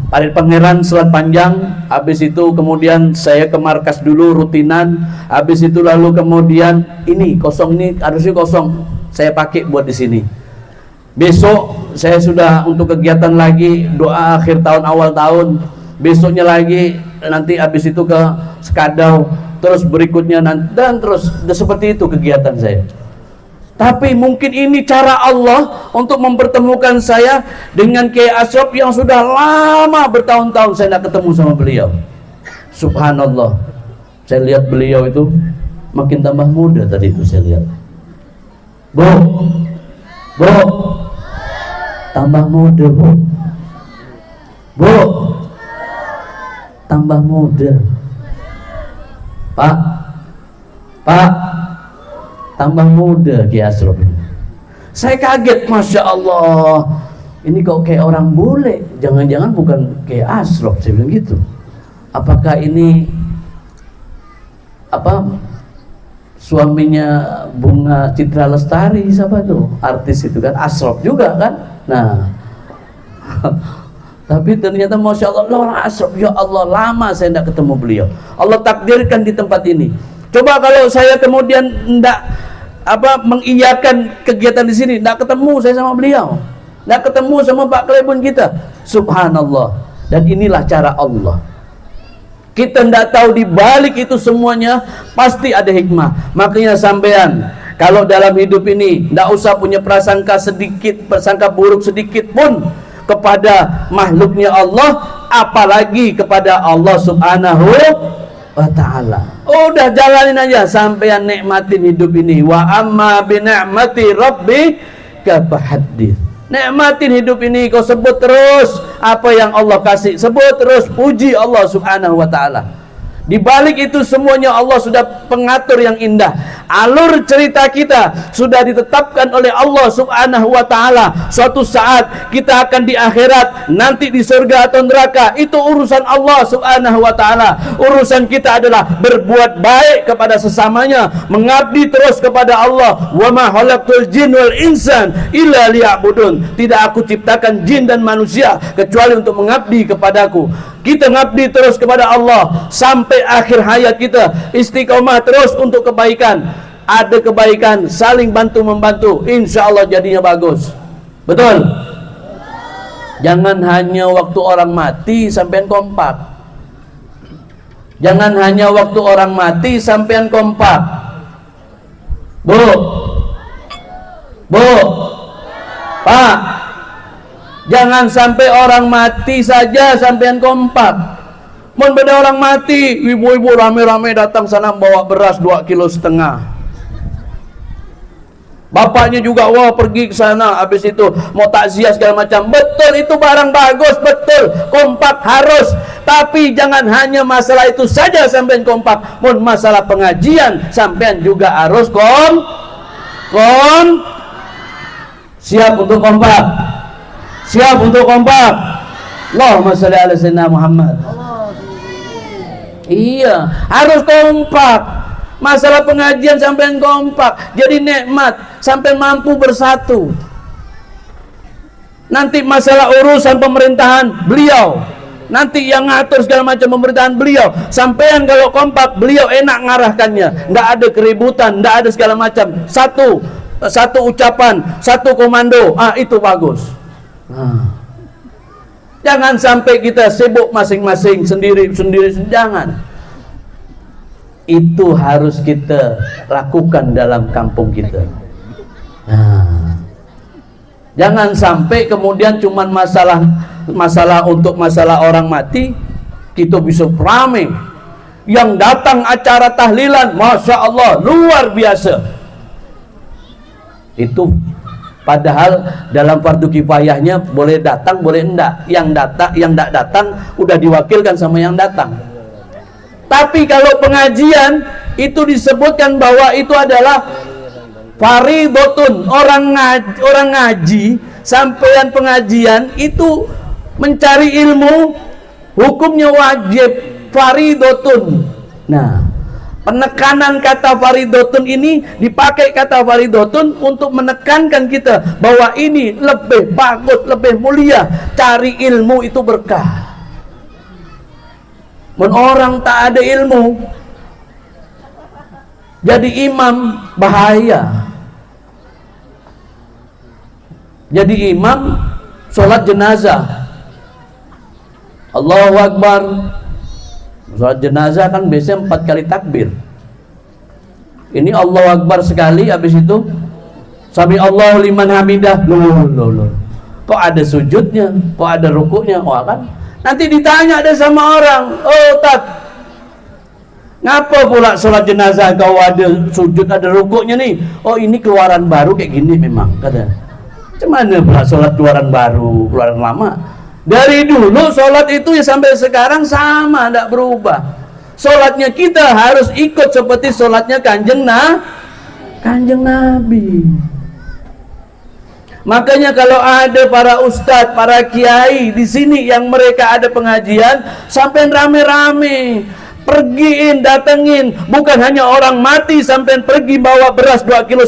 Parit Pangeran Selat Panjang. Habis itu kemudian saya ke markas dulu rutinan. Habis itu lalu kemudian ini harusnya kosong saya pakai buat di sini. Besok saya sudah untuk kegiatan lagi doa akhir tahun awal tahun. Besoknya lagi nanti habis itu ke Sekadau. Terus berikutnya dan terus seperti itu kegiatan saya. Tapi mungkin ini cara Allah untuk mempertemukan saya dengan Kiai Asraf yang sudah lama bertahun-tahun saya tidak ketemu sama beliau. Subhanallah, saya lihat beliau itu makin tambah muda tadi itu saya lihat. Bu, tambah muda bu, tambah muda. Pak, tambah muda Kiai Asraf. Saya kaget, Masya Allah. Ini kok kayak orang bule. Jangan-jangan bukan Kiai Asraf, saya bilang gitu. Apakah ini suaminya Bunga Citra Lestari, siapa tuh artis itu kan, Asrof juga kan. Nah tapi ternyata Masya Allah, orang Asrof, ya Allah, lama saya tidak ketemu beliau. Allah takdirkan di tempat ini. Coba kalau saya kemudian tidak mengiyakan kegiatan di sini, tidak ketemu saya sama beliau, tidak ketemu sama Pak Klebon kita. Subhanallah. Dan inilah cara Allah. Kita tidak tahu di balik itu semuanya pasti ada hikmah. Makanya sampean kalau dalam hidup ini tidak usah punya prasangka buruk sedikit pun kepada makhluknya Allah, apalagi kepada Allah Subhanahu wa ta'ala. Udah jalanin aja, sampean nikmatin hidup ini. Wa amma bi ni'mati rabbika fahaddits. Nikmatin hidup ini, kau sebut terus apa yang Allah kasih, sebut terus, puji Allah Subhanahu wa ta'ala. Di balik itu semuanya Allah sudah pengatur yang indah. Alur cerita kita sudah ditetapkan oleh Allah Subhanahu wa ta'ala. Suatu saat kita akan di akhirat, nanti di surga atau neraka, itu urusan Allah Subhanahu wa ta'ala. Urusan kita adalah berbuat baik kepada sesamanya, mengabdi terus kepada Allah. Wa ma khalaqtul jin wal insan illa liya'budun. Tidak aku ciptakan jin dan manusia kecuali untuk mengabdi kepadaku. Kita ngabdi terus kepada Allah sampai akhir hayat kita, istiqomah terus untuk kebaikan. Ada kebaikan, saling bantu membantu, insya Allah jadinya bagus. Betul? Jangan hanya waktu orang mati sampean kompak. Jangan hanya waktu orang mati sampean kompak. Bu, Pak, jangan sampai orang mati saja sampean kompak. Mun beda orang mati, ibu-ibu rame-rame datang sana bawa beras 2,5 kilo. Bapaknya juga wah pergi ke sana, habis itu mau takziah segala macam. Betul, itu barang bagus, betul, kompak harus. Tapi jangan hanya masalah itu saja sampean kompak. Mun masalah pengajian sampean juga harus siap untuk kompak. Siap untuk kompak. Allahumma sholli ala sayyidina Muhammad. Iya, harus kompak. Masalah pengajian sampean kompak, jadi nikmat, sampean mampu bersatu. Nanti masalah urusan pemerintahan beliau, nanti yang ngatur segala macam pemerintahan beliau. Sampean kalau kompak, beliau enak ngarahkannya, nggak ada keributan, nggak ada segala macam. Satu ucapan, satu komando, itu bagus. Jangan sampai kita sibuk masing-masing sendiri, jangan. Itu harus kita lakukan dalam kampung kita. Jangan sampai kemudian cuman masalah untuk masalah orang mati kita bisa ramai. Yang datang acara tahlilan, Masya Allah, luar biasa. Itu padahal dalam fardu kifayahnya boleh datang, boleh enggak. Yang enggak datang udah diwakilkan sama yang datang. Tapi kalau pengajian itu disebutkan bahwa itu adalah faridotun. Orang ngaji sampean pengajian itu mencari ilmu, hukumnya wajib, faridotun. Nah, penekanan kata faridotun ini, dipakai kata faridotun untuk menekankan kita bahwa ini lebih bagus, lebih mulia. Cari ilmu itu berkah. Men orang tak ada ilmu jadi imam, bahaya. Jadi imam sholat jenazah, Allahu Akbar. Sholat jenazah kan biasanya 4 kali takbir. Ini Allahu Akbar sekali, habis itu sami Allahu liman hamidah. Loh. Kok ada sujudnya, kok ada rukuknya? Wah kan nanti ditanya ada sama orang, oh Tat, ngapa pula sholat jenazah kau ada sujud, ada rukuknya nih? Oh ini keluaran baru kayak gini memang, kata. Cuman pula sholat keluaran baru, keluaran lama. Dari dulu sholat itu ya sampai sekarang sama, tidak berubah. Sholatnya kita harus ikut seperti sholatnya Kanjeng Nabi. Makanya kalau ada para ustadz, para kiai di sini yang mereka ada pengajian, sampai rame-rame pergiin, datengin. Bukan hanya orang mati sampean pergi bawa beras 2,5 kilo,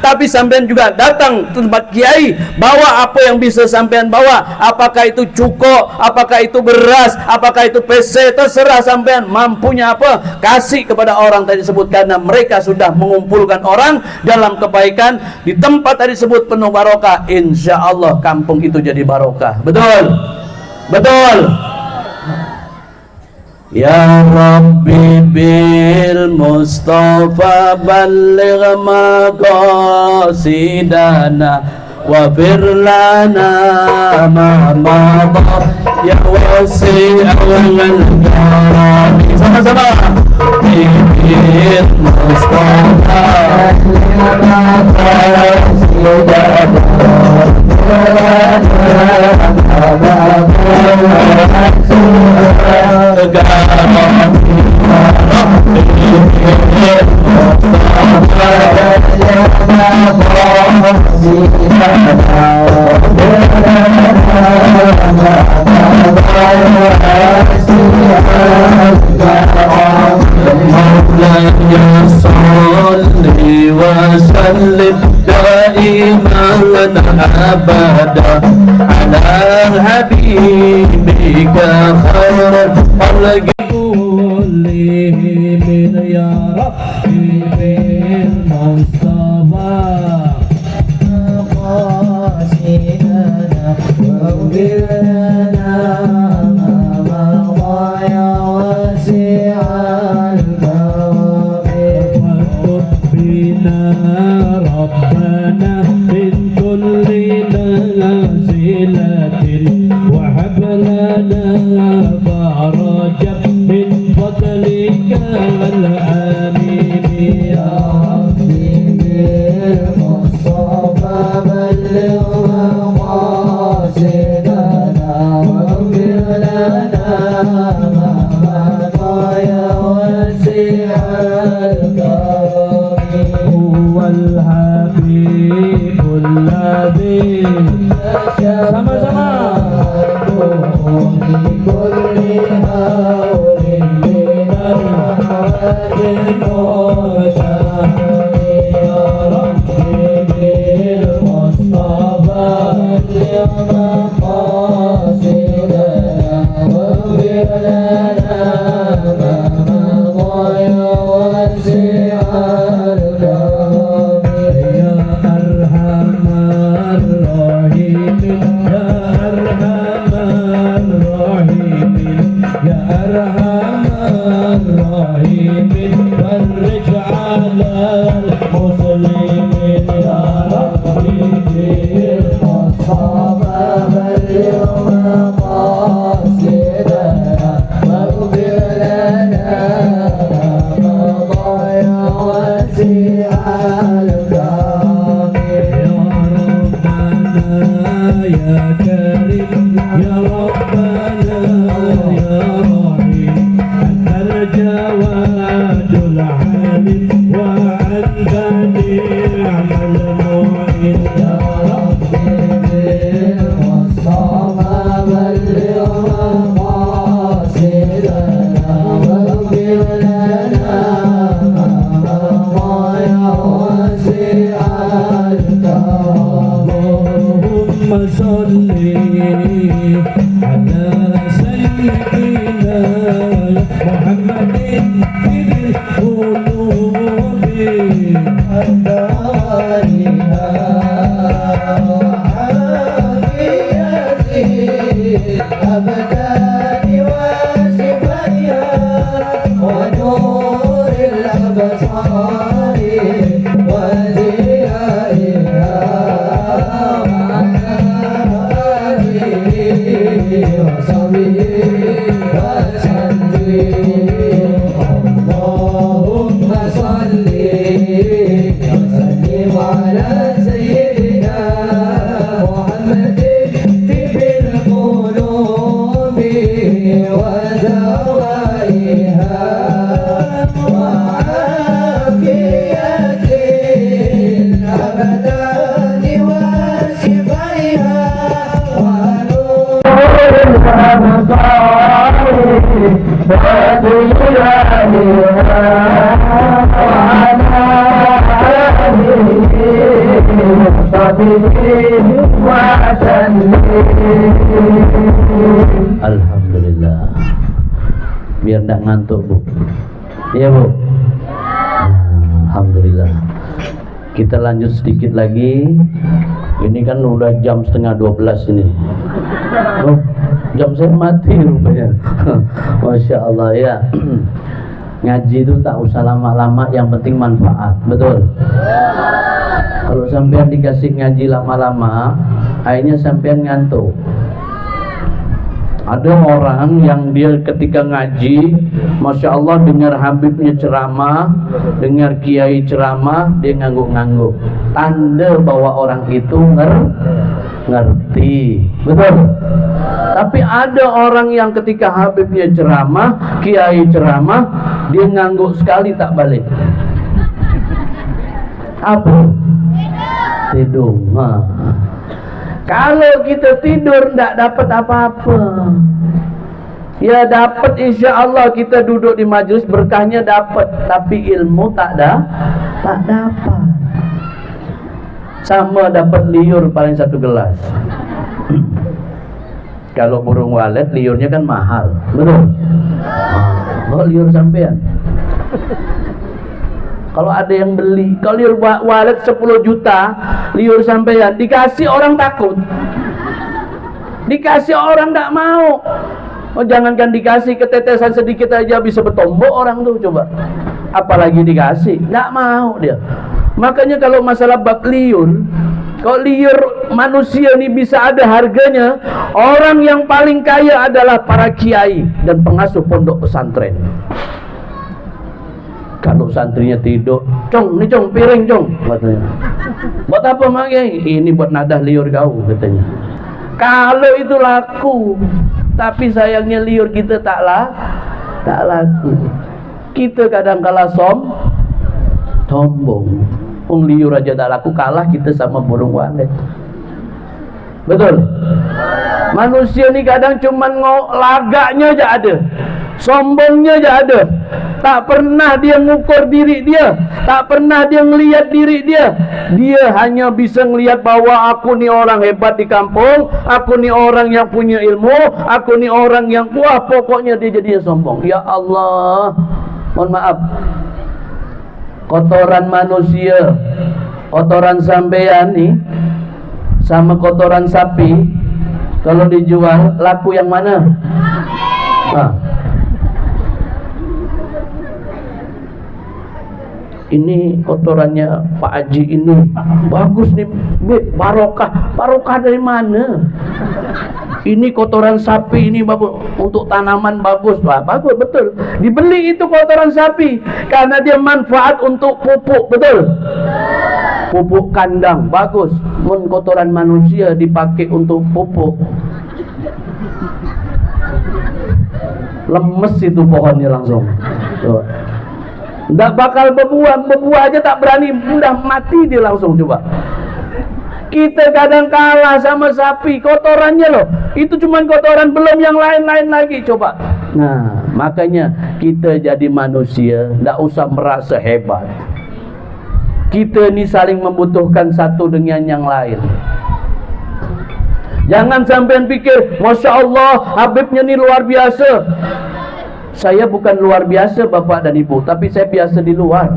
tapi sampean juga datang tempat kiai, bawa apa yang bisa sampean bawa. Apakah itu cuko, apakah itu beras, apakah itu PC, terserah sampean mampunya apa, kasih kepada orang tadi sebut, karena mereka sudah mengumpulkan orang dalam kebaikan di tempat tadi sebut penuh barokah. Insya Allah kampung itu jadi barokah. Betul? Betul? Ya Rabbi bil Mustafa balligh maqasidana wafir lana ma madha ya wasi'al karami. Sama-sama. Bil Mustafa Maulana salli wa sallim daiman abada ala habibika khairal khalqi kullihim ya Rabbi bil Mustafa qasidana wa bilana ma ya wasi'al ربنا من كل نازلة وهب لنا فرجا من فضلك الآمين يا ربي بالمصطفى بلغ مقاصدنا واغفر لنا ما مضى يا واسع الحبيب الذي sama-sama بكل هول من الحوادث يا ربي بالمصطفى اليوم قاصدنا واغفر لنا ما مضى يا واسع فرج على المسلمين يا ربي بالمصطفى بلغ مقاصدنا واغفر لنا ما مضى يا واسع الكرم يا كريم يا ربنا يا رحيم أنت الجواد العالم وأنت نعم المعين يا ربي بالمصطفى بلغ مقاصدنا واغفر لنا ما مضى يا واسع الكرم اللهم صل على سيدنا محمد في القلوب Alhamdulillah. Biar tidak ngantuk, Bu. Iya, Bu. Alhamdulillah. Kita lanjut sedikit lagi. Ini kan udah jam setengah 12 ini. Oh, jam saya mati rupanya. Masya Allah ya. Ngaji itu tak usah lama-lama, yang penting manfaat. Betul. Kalau sampean dikasih ngaji lama-lama, akhirnya sampean ngantuk. Ada orang yang dia ketika ngaji, Masya Allah, dengar Habibnya ceramah, dengar kiai ceramah, dia ngangguk-ngangguk. Tanda bahwa orang itu ngerti. Betul. Tapi ada orang yang ketika Habibnya ceramah, kiai ceramah, dia ngangguk sekali tak balik. Apa? Tidur. Kalau kita tidur tidak dapat apa-apa. Ya dapat, insya Allah kita duduk di majlis berkahnya dapat, tapi ilmu tak dapat. Sama dapat liur paling 1 gelas. Kalau burung walet liurnya kan mahal, betul? Oh, liur sampean. Kalau ada yang beli, kalau liur walet 10 juta, liur sampean dikasih orang takut. Dikasih orang tak mau. Oh, jangankan dikasih, ketetesan sedikit aja bisa bertombok orang tuh, coba. Apalagi dikasih, tak mau dia. Makanya kalau masalah bab liur, kalau liur manusia ini bisa ada harganya, orang yang paling kaya adalah para kiai dan pengasuh pondok pesantren. Kalau santrinya tidur, "Cong, ini cong, piring cong," katanya. "Buat apa Mak Kiai?" "Ini buat nadah liur kau," katanya. Kalau itu laku, tapi sayangnya liur kita tak laku. Kita kadang kala sombong. Liur aja tak laku, kalah kita sama burung walet. Betul. Manusia ini kadang cuman lagaknya aja ada, sombongnya aja ada. Tak pernah dia mengukur diri dia, tak pernah dia ngelihat diri dia. Dia hanya bisa ngelihat bahwa aku nih orang hebat di kampung, aku nih orang yang punya ilmu, aku nih orang yang wah, pokoknya dia jadinya sombong. Ya Allah, mohon maaf. Kotoran manusia, kotoran sampean nih sama kotoran sapi, kalau dijual laku yang mana? Ini kotorannya Pak Haji ini bagus nih, barokah dari mana? Ini kotoran sapi ini bagus, untuk tanaman bagus. Wah, bagus, betul. Dibeli itu kotoran sapi karena dia manfaat untuk pupuk, betul. Pupuk kandang bagus. Kotoran manusia dipakai untuk pupuk, lemes itu pohonnya langsung. Tuh. Nggak bakal berbuah aja tak berani, udah mati dia langsung. Coba kita kadang kalah sama sapi, kotorannya loh, itu cuman kotoran, belum yang lain-lain lagi. Coba. Nah, makanya kita jadi manusia nggak usah merasa hebat. Kita ini saling membutuhkan satu dengan yang lain. Jangan sampai pikir, Masya Allah, Habibnya ini luar biasa. Saya bukan luar biasa Bapak dan Ibu, tapi saya biasa di luar.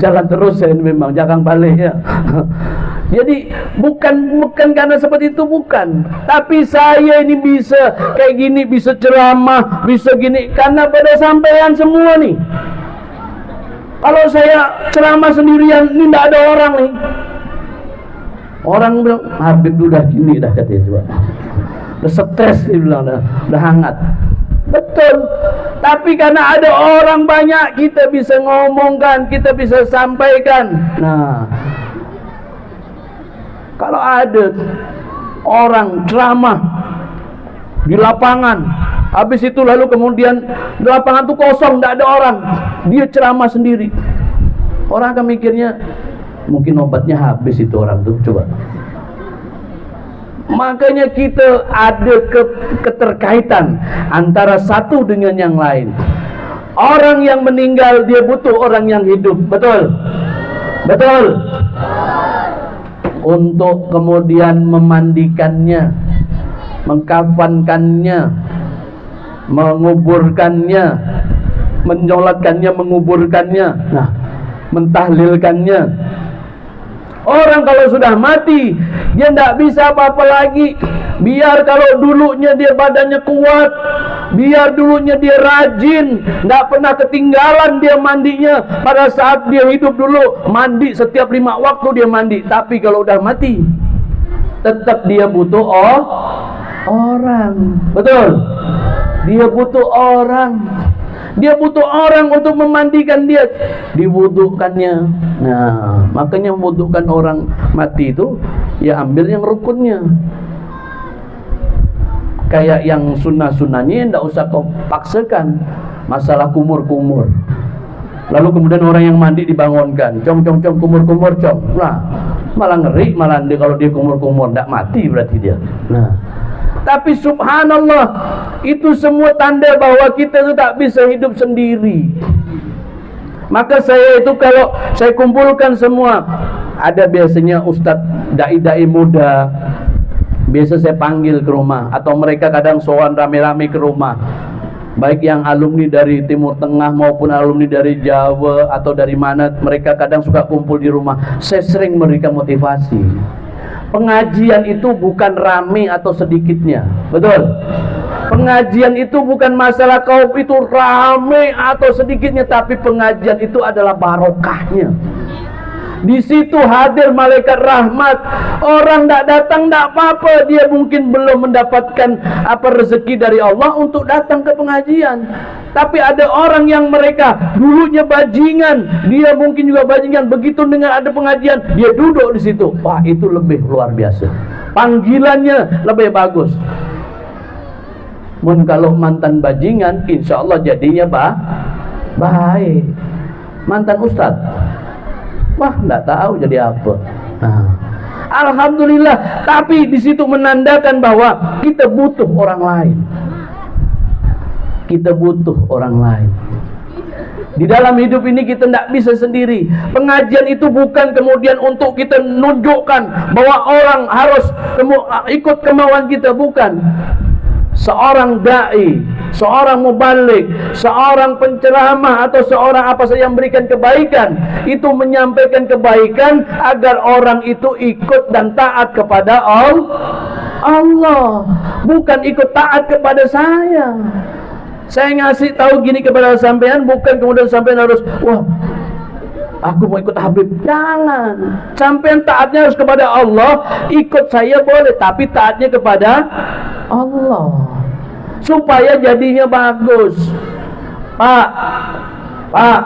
Jalan terus saya memang, jangan balik ya. Jadi bukan karena seperti itu, bukan. Tapi saya ini bisa kayak gini, bisa ceramah, bisa gini, karena pada sampean semua nih. Kalau saya ceramah sendirian, ini tidak ada orang nih. Orang bilang, Habib udah gini dah katanya, coba. Udah stres, dia bilang, udah hangat. Betul. Tapi karena ada orang banyak, kita bisa ngomongkan, kita bisa sampaikan. Nah, kalau ada orang ceramah di lapangan, habis itu lalu kemudian di lapangan itu kosong, tidak ada orang, dia ceramah sendiri, orang akan mikirnya mungkin obatnya habis itu orang tuh. Coba Makanya kita ada keterkaitan antara satu dengan yang lain. Orang yang meninggal dia butuh orang yang hidup, betul? Betul? Untuk kemudian memandikannya, mengkafankannya, menguburkannya, menyolatkannya, menguburkannya, nah, mentahlilkannya. Orang kalau sudah mati, dia tidak bisa apa-apa lagi. Biar kalau dulunya dia badannya kuat, biar dulunya dia rajin, tidak pernah ketinggalan dia mandinya. Pada saat dia hidup dulu, mandi setiap 5 waktu dia mandi. Tapi kalau udah mati, tetap dia butuh orang. Betul? Dia butuh orang. Dia butuh orang untuk memandikan dia, diwudukannya. Nah, makanya membutuhkan orang mati itu, ya ambil yang rukunnya. Kayak yang sunnah-sunnahnya tidak usah kau paksakan. Masalah kumur-kumur, lalu kemudian orang yang mandi dibangunkan, cong kumur-kumur cong. Nah, malah ngeri, malah dia kalau dia kumur-kumur tidak mati berarti dia. Nah, tapi subhanallah, itu semua tanda bahwa kita itu tak bisa hidup sendiri. Maka saya itu kalau saya kumpulkan semua, ada biasanya ustadz dai-dai muda, biasa saya panggil ke rumah, atau mereka kadang sowan rame-rame ke rumah, baik yang alumni dari Timur Tengah maupun alumni dari Jawa atau dari mana, mereka kadang suka kumpul di rumah. Saya sering memberikan motivasi. Pengajian itu bukan rame atau sedikitnya, betul? Pengajian itu bukan masalah kau itu rame atau sedikitnya, tapi pengajian itu adalah barokahnya. Di situ hadir malaikat rahmat. Orang tidak datang tidak apa-apa, dia mungkin belum mendapatkan apa rezeki dari Allah untuk datang ke pengajian. Tapi ada orang yang mereka dulunya bajingan, dia mungkin juga bajingan, begitu dengar ada pengajian, dia duduk di situ. Wah, itu lebih luar biasa. Panggilannya lebih bagus. Kalau mantan bajingan, insya Allah jadinya baik. Mantan ustadz, wah, tidak tahu jadi apa. Nah, alhamdulillah. Tapi di situ menandakan bahwa kita butuh orang lain. Kita butuh orang lain. Di dalam hidup ini kita tidak bisa sendiri. Pengajian itu bukan kemudian untuk kita nunjukkan bahwa orang harus ikut kemauan kita, bukan. Seorang dai, seorang mubaligh, seorang penceramah atau seorang apa saja yang memberikan kebaikan, itu menyampaikan kebaikan agar orang itu ikut dan taat kepada Allah, bukan ikut taat kepada saya. Saya ngasih tahu gini kepada sampean, bukan kemudian sampean harus, wah, aku mau ikut Habib. Jangan. Sampean taatnya harus kepada Allah. Ikut saya boleh, tapi taatnya kepada Allah, supaya jadinya bagus. Pak,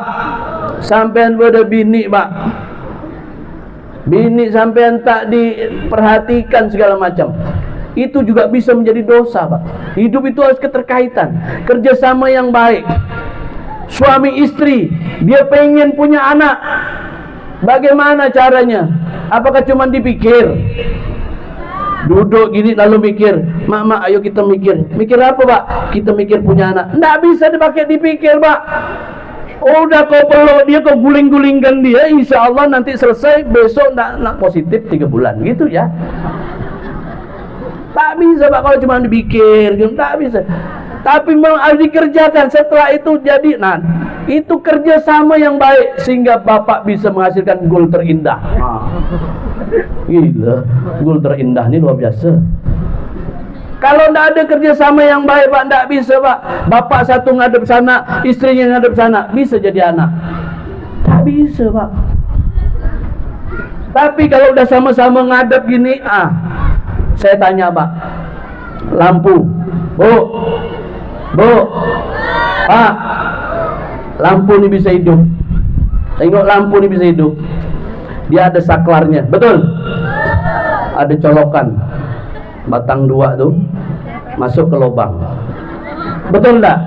sampean ada bini, Pak. Bini sampean tak diperhatikan segala macam, itu juga bisa menjadi dosa, Pak. Hidup itu harus keterkaitan, kerjasama yang baik. Suami istri, dia pengen punya anak, bagaimana caranya? Apakah cuma dipikir? Duduk gini lalu mikir, mak, ayo kita mikir. Mikir apa, Pak? Kita mikir punya anak. Nggak bisa dipakai dipikir, Pak. Udah kau peluk dia, kau guling-gulingkan dia, insya Allah nanti selesai, besok nak positif 3 bulan, gitu ya. Tak bisa, Pak, kalau cuma dipikir, tak bisa. Tapi harus dikerjakan. Setelah itu jadi, nah, itu kerjasama yang baik sehingga bapak bisa menghasilkan gol terindah. Gila, gol terindah ini luar biasa. Kalau tidak ada kerjasama yang baik, Pak, tidak bisa, Pak. Bapak satu ngadep sana, istrinya ngadep sana, bisa jadi anak? Tak bisa, Pak. Tapi kalau udah sama-sama ngadep gini, saya tanya, Pak, lampu, Bu, Pak, lampu ini bisa hidup. Tengok lampu ini bisa hidup. Dia ada saklarnya, betul? Ada colokan, batang 2 tuh masuk ke lubang, betul enggak?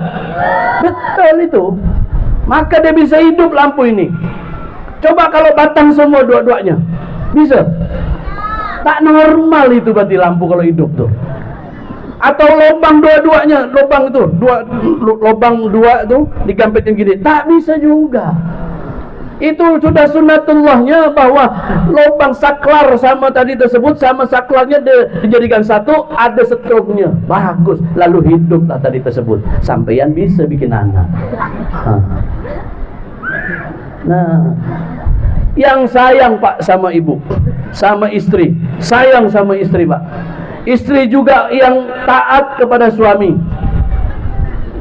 Betul itu. Maka dia bisa hidup lampu ini. Coba kalau batang semua dua-duanya, bisa? Tak normal itu berarti lampu kalau hidup tuh. Atau lubang dua-duanya, lubang itu, lubang dua tuh digampetin gini, tak bisa juga. Itu sudah sunnatullahnya bahwa lubang saklar sama tadi tersebut sama saklarnya dijadikan satu, ada setupnya, bagus, lalu hiduplah tadi tersebut. Sampeyan bisa bikin anak. Nah, yang sayang Pak sama ibu, sama istri, sayang sama istri Pak. Istri juga yang taat kepada suami.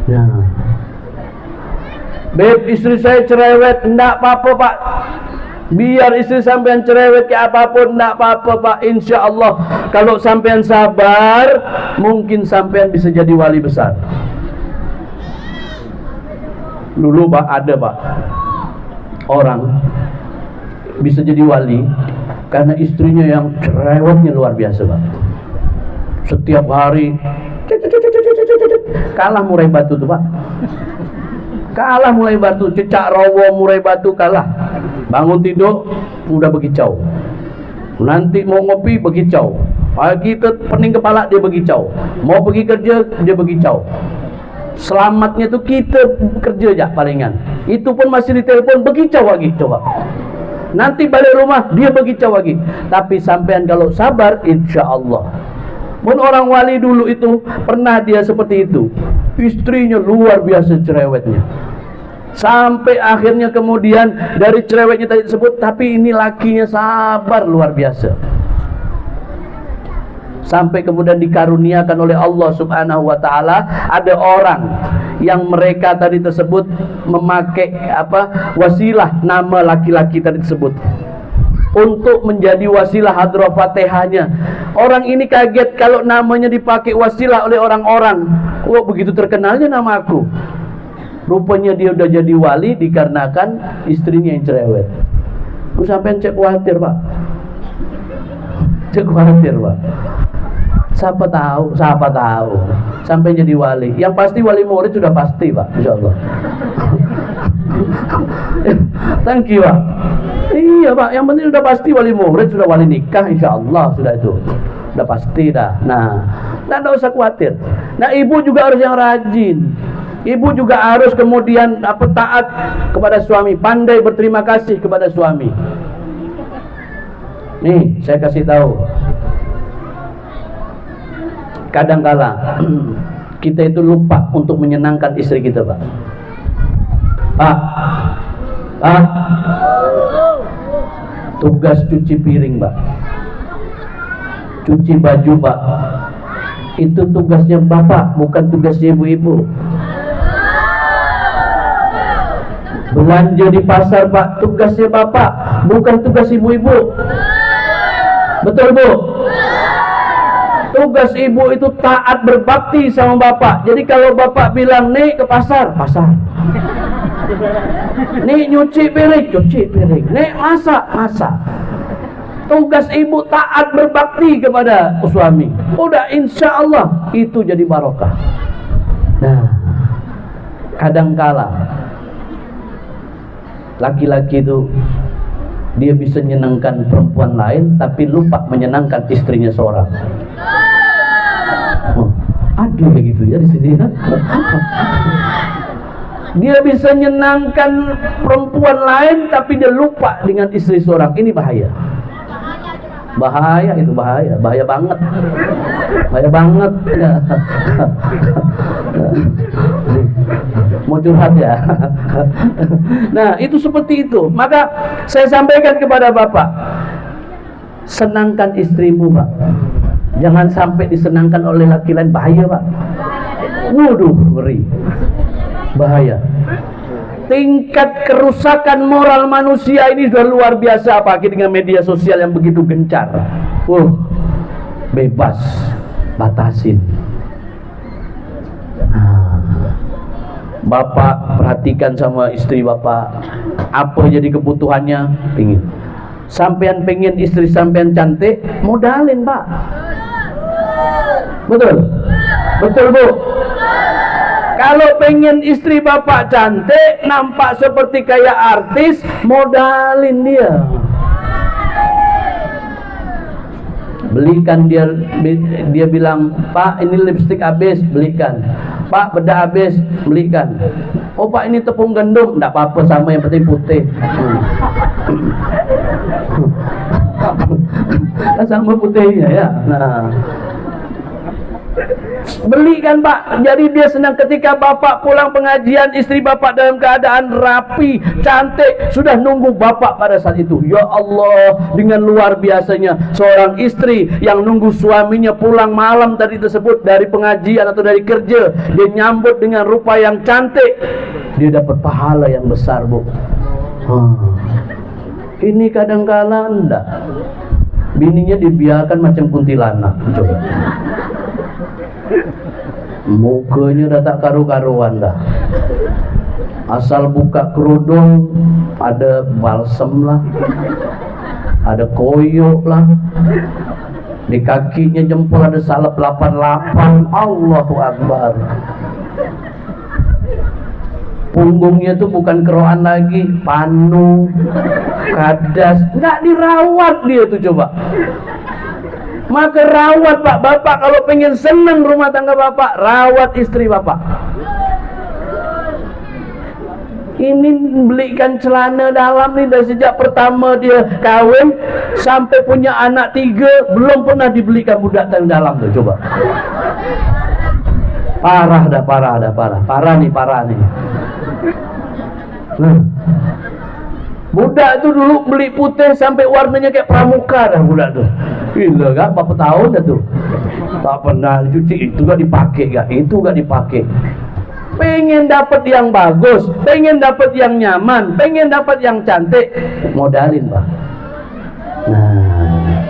Ya. Beb, istri saya cerewet, enggak apa-apa Pak. Biar istri sampean cerewet kayak apapun, enggak apa-apa Pak. Insya Allah kalau sampean sabar, mungkin sampean bisa jadi wali besar. Dulu Pak ada Pak orang bisa jadi wali karena istrinya yang cerewetnya luar biasa Pak. Setiap hari kalah murai batu tuh Pak. Kalah mulai batu, cecak rowo murai batu kalah. Bangun tidur udah begicau. Nanti mau ngopi begicau. Pagi ke pening kepala dia begicau. Mau pergi kerja dia begicau. Selamatnya tuh kita kerja aja palingan. Itu pun masih ditelepon begicau lagi coba. Nanti balik rumah dia begicau lagi. Tapi sampean kalau sabar insya Allah. Pun orang wali dulu itu pernah dia seperti itu. Istrinya luar biasa cerewetnya. Sampai akhirnya kemudian dari cerewetnya tadi tersebut, tapi ini lakinya sabar luar biasa. Sampai kemudian dikaruniakan oleh Allah Subhanahu wa taala ada orang yang mereka tadi tersebut memakai wasilah nama laki-laki tadi tersebut untuk menjadi wasilah hadrah Fatihahnya. Orang ini kaget kalau namanya dipakai wasilah oleh orang-orang. Kok begitu terkenalnya nama aku? Rupanya dia udah jadi wali dikarenakan istrinya yang cerewet. Aku sampai cek khawatir Pak. Cek khawatir Pak. Siapa tahu sampai jadi wali. Yang pasti wali murid sudah pasti Pak, insyaallah. Thank you Pak. Iya Pak, yang penting sudah pasti wali murid, sudah wali nikah insyaallah sudah itu. Sudah pasti dah. Nah, tidak usah khawatir. Nah, ibu juga harus yang rajin. Ibu juga harus kemudian taat kepada suami, pandai berterima kasih kepada suami. Nih, saya kasih tahu. Kadangkala kita itu lupa untuk menyenangkan istri kita, Pak. Pak, tugas cuci piring, Pak. Cuci baju, Pak. Itu tugasnya Bapak, bukan tugasnya ibu-ibu. Belanja di pasar, Pak, tugasnya Bapak, bukan tugas ibu-ibu. Betul, Bu? Tugas ibu itu taat berbakti sama Bapak. Jadi kalau Bapak bilang, "Nih ke pasar, pasar. Nih nyuci piring, cuci piring. Nih masak, masak." Tugas ibu taat berbakti kepada suami. Udah insya Allah itu jadi barokah. Nah, kadangkala laki-laki itu dia bisa menyenangkan perempuan lain tapi lupa menyenangkan istrinya seorang. Aduh begitu ya di sini. Dia bisa menyenangkan perempuan lain tapi dia lupa dengan istri seorang. Ini bahaya. Bahaya itu, bahaya banget. Bahaya banget. Mau curhat ya. Nah, itu seperti itu. Maka saya sampaikan kepada Bapak, senangkan istrimu, Pak. Jangan sampai disenangkan oleh laki lain, bahaya, Pak. Waduh, ngeri. Bahaya. Tingkat kerusakan moral manusia ini sudah luar biasa, apalagi dengan media sosial yang begitu gencar. Bebas, batasin. Bapak perhatikan sama istri Bapak, apa jadi kebutuhannya, pingin. Sampean pengen istri sampean cantik, modalin, Pak. Betul? Betul, Bu? Kalau pengen istri Bapak cantik, nampak seperti kayak artis, modalin dia. belikan. Dia bilang, Pak ini lipstik habis, belikan. Pak bedak habis, belikan. Oh Pak ini tepung gandum, enggak apa-apa, sama yang penting putih. Sama putihnya ya. Nah, belikan Pak. Jadi dia senang ketika bapak pulang pengajian, istri bapak dalam keadaan rapi, cantik, sudah nunggu bapak pada saat itu. Ya Allah, dengan luar biasanya seorang istri yang nunggu suaminya pulang malam tadi tersebut dari pengajian atau dari kerja, dia nyambut dengan rupa yang cantik, dia dapat pahala yang besar, Bu. Ini kadang-kala enggak, bininya dibiarkan macam kuntilanak. Coba, mukanya udah tak karu-karuan dah. Asal buka kerudung ada balsem lah, ada koyo lah, di kakinya jempol ada salep 88. Allahu Akbar. Punggungnya tuh bukan keroan lagi, panu, kadas, nggak dirawat dia tuh, coba. Maka rawat Pak, Bapak kalau pengen senang rumah tangga Bapak, rawat istri Bapak. Ini belikan celana dalam nih dari sejak pertama dia kawin sampai punya anak 3, belum pernah dibelikan budak dalam tuh, coba. Parah nih. Nah, budak itu dulu beli putih sampai warnanya kayak pramuka dah budak tuh. Gila kan, berapa tahun dah tuh. Tak pernah cuci, itu gak dipakai. Pengen dapat yang bagus, pengen dapat yang nyaman, pengen dapat yang cantik, modalin Pak. Nah,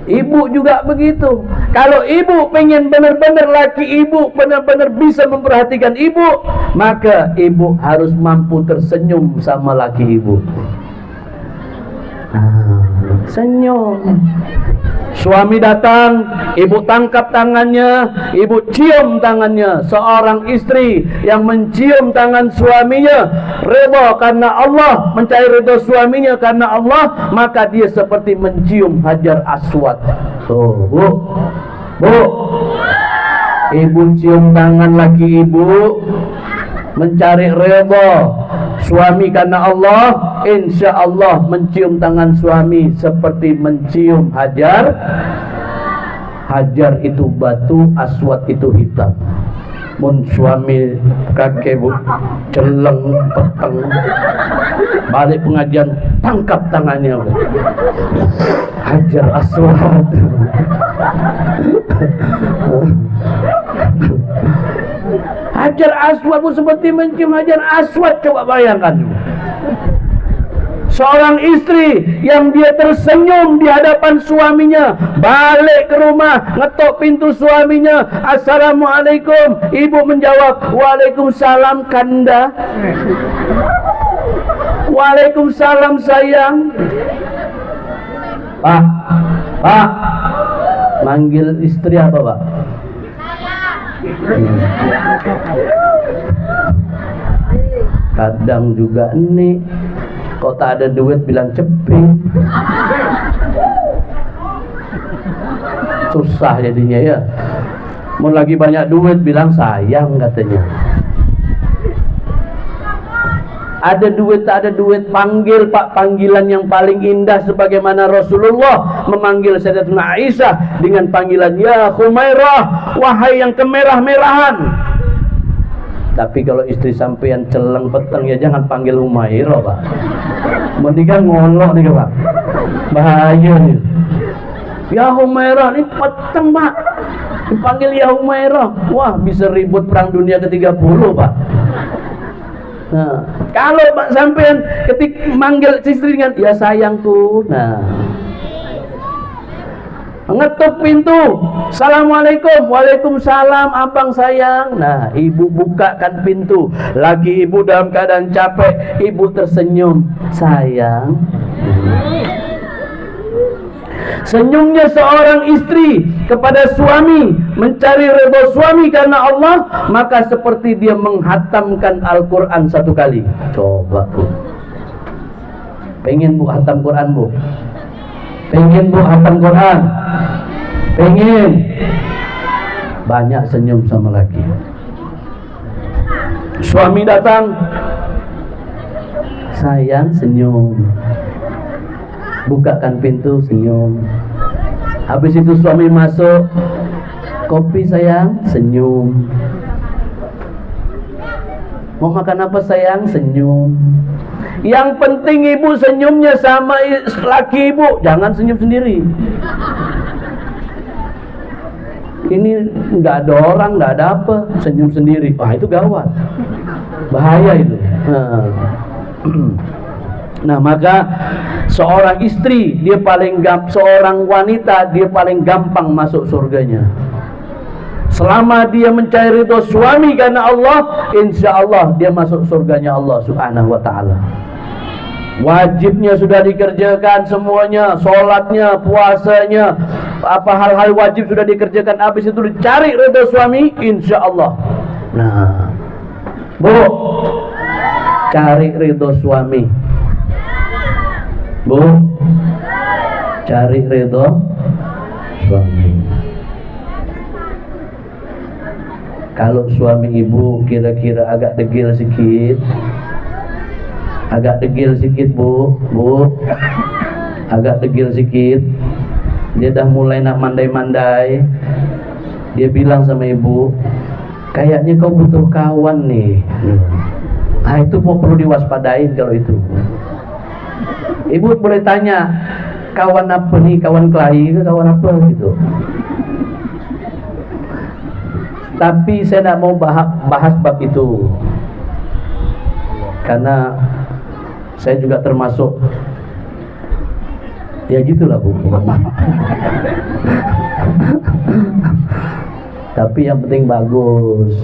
ibu juga begitu. Kalau ibu pengen benar-benar laki ibu benar-benar bisa memperhatikan ibu, maka ibu harus mampu tersenyum sama laki ibu. Senyum. Suami datang, ibu tangkap tangannya, ibu cium tangannya. Seorang istri yang mencium tangan suaminya, redha karena Allah, mencari redha suaminya karena Allah, maka dia seperti mencium Hajar Aswad. Tuh, Bu, ibu cium tangan laki ibu, mencari redha suami karena Allah, insya Allah mencium tangan suami seperti mencium Hajar. Hajar itu batu, Aswad itu hitam. Mun suami kakek Bu celeng peteng, balik pengajian tangkap tangannya Bu. Hajar Aswad. Hajar Aswad pun seperti mencium Hajar Aswad. Coba bayangkan, seorang istri yang dia tersenyum di hadapan suaminya, balik ke rumah ngetok pintu suaminya, Assalamualaikum, ibu menjawab, Waalaikumsalam Kanda. Waalaikumsalam sayang. Pak, manggil istri apa Pak? Kadang juga nih, kok tak ada duit bilang ceping. Susah jadinya ya. Mau lagi banyak duit bilang sayang katanya. Ada duit tak ada duit, panggil Pak, panggilan yang paling indah sebagaimana Rasulullah memanggil Sayyidatuna Aisyah dengan panggilan ya Humairah, wahai yang kemerah-merahan. Tapi kalau istri sampean celeng peteng ya jangan panggil Humairah Pak. Mendingan ngolok nih Pak, bahaya nih. Ya Humairah, ini peteng Pak, dipanggil ya Humairah, wah bisa ribut perang dunia ke-30 Pak. Nah, kalau Pak sampean ketika manggil istri dengan ya sayangku, nah ngetuk pintu, Assalamualaikum, Waalaikumsalam abang sayang. Nah, ibu bukakan pintu, lagi ibu dalam keadaan capek, ibu tersenyum, sayang. Senyumnya seorang istri kepada suami, mencari redha suami karena Allah, maka seperti dia menghatamkan Al-Quran 1 kali. Coba Bu, pengen Bu hatam Quran Bu? Pengen Bu hafal Quran? Pengen? Banyak senyum sama laki. Suami datang, sayang, senyum. Bukakan pintu, senyum. Habis itu suami masuk, kopi sayang, senyum. Mau makan apa sayang, senyum. Yang penting ibu senyumnya sama laki ibu, jangan senyum sendiri. Ini nggak ada orang, nggak ada apa, senyum sendiri. Wah, itu gawat, bahaya itu. Nah, maka seorang istri seorang wanita dia paling gampang masuk surganya. Selama dia mencari ridho suami karena Allah, insya Allah dia masuk surganya Allah Subhanahu wa ta'ala. Wajibnya sudah dikerjakan semuanya, sholatnya, puasanya, apa hal-hal wajib sudah dikerjakan. Habis itu dicari ridho suami, insya Allah. Nah, Bu, cari ridho suami. Bu, cari ridho suami. Kalau suami ibu kira-kira agak degil sedikit, Bu, agak degil sedikit, dia dah mulai nak mandai-mandai, dia bilang sama ibu, kayaknya kau butuh kawan nih. Itu perlu diwaspadain kalau itu. Ibu boleh tanya, kawan apa nih, kawan kelahi ke kawan apa gitu. Tapi saya tidak mau bahas bab itu, karena saya juga termasuk, ya gitulah Bu. Tapi yang penting bagus.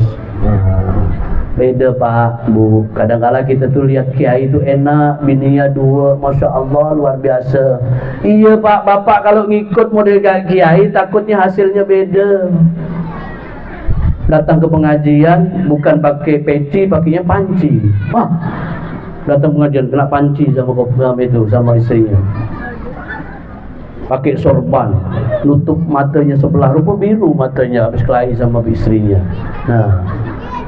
Beda Pak, Bu. Kadang-kala kita tuh lihat kiai itu enak, bininya 2, masya Allah luar biasa. Iya Pak, Bapak kalau ngikut model kiai takutnya hasilnya beda. Datang ke pengajian bukan pakai peci, pakainya panci. Wah, datang pengajian kena panci sama istrinya. Pakai sorban, nutup matanya sebelah, rupa biru matanya habis kelahi sama istrinya. Nah,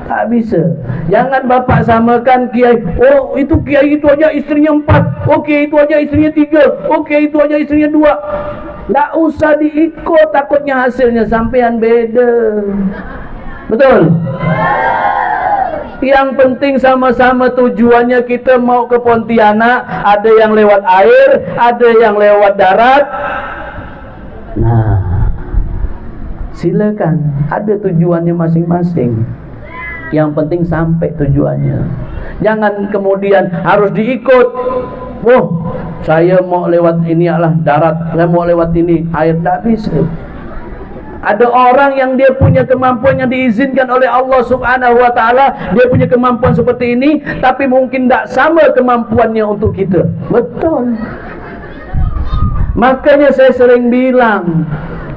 tak bisa. Jangan Bapak samakan kiai. Oh, itu kiai itu aja istrinya 4. Oke, itu aja istrinya 3. Oke, itu aja istrinya 2. Nggak usah diikut, takutnya hasilnya sampean beda. Betul? Yang penting sama-sama tujuannya kita mau ke Pontianak, ada yang lewat air, ada yang lewat darat. Nah, silakan, ada tujuannya masing-masing. Yang penting sampai tujuannya. Jangan kemudian harus diikut. Oh, saya mau lewat ini adalah darat, saya mau lewat ini air, tidak bisa. Ada orang yang dia punya kemampuan yang diizinkan oleh Allah Subhanahu wa ta'ala, dia punya kemampuan seperti ini, tapi mungkin tidak sama kemampuannya untuk kita. Betul. Makanya saya sering bilang,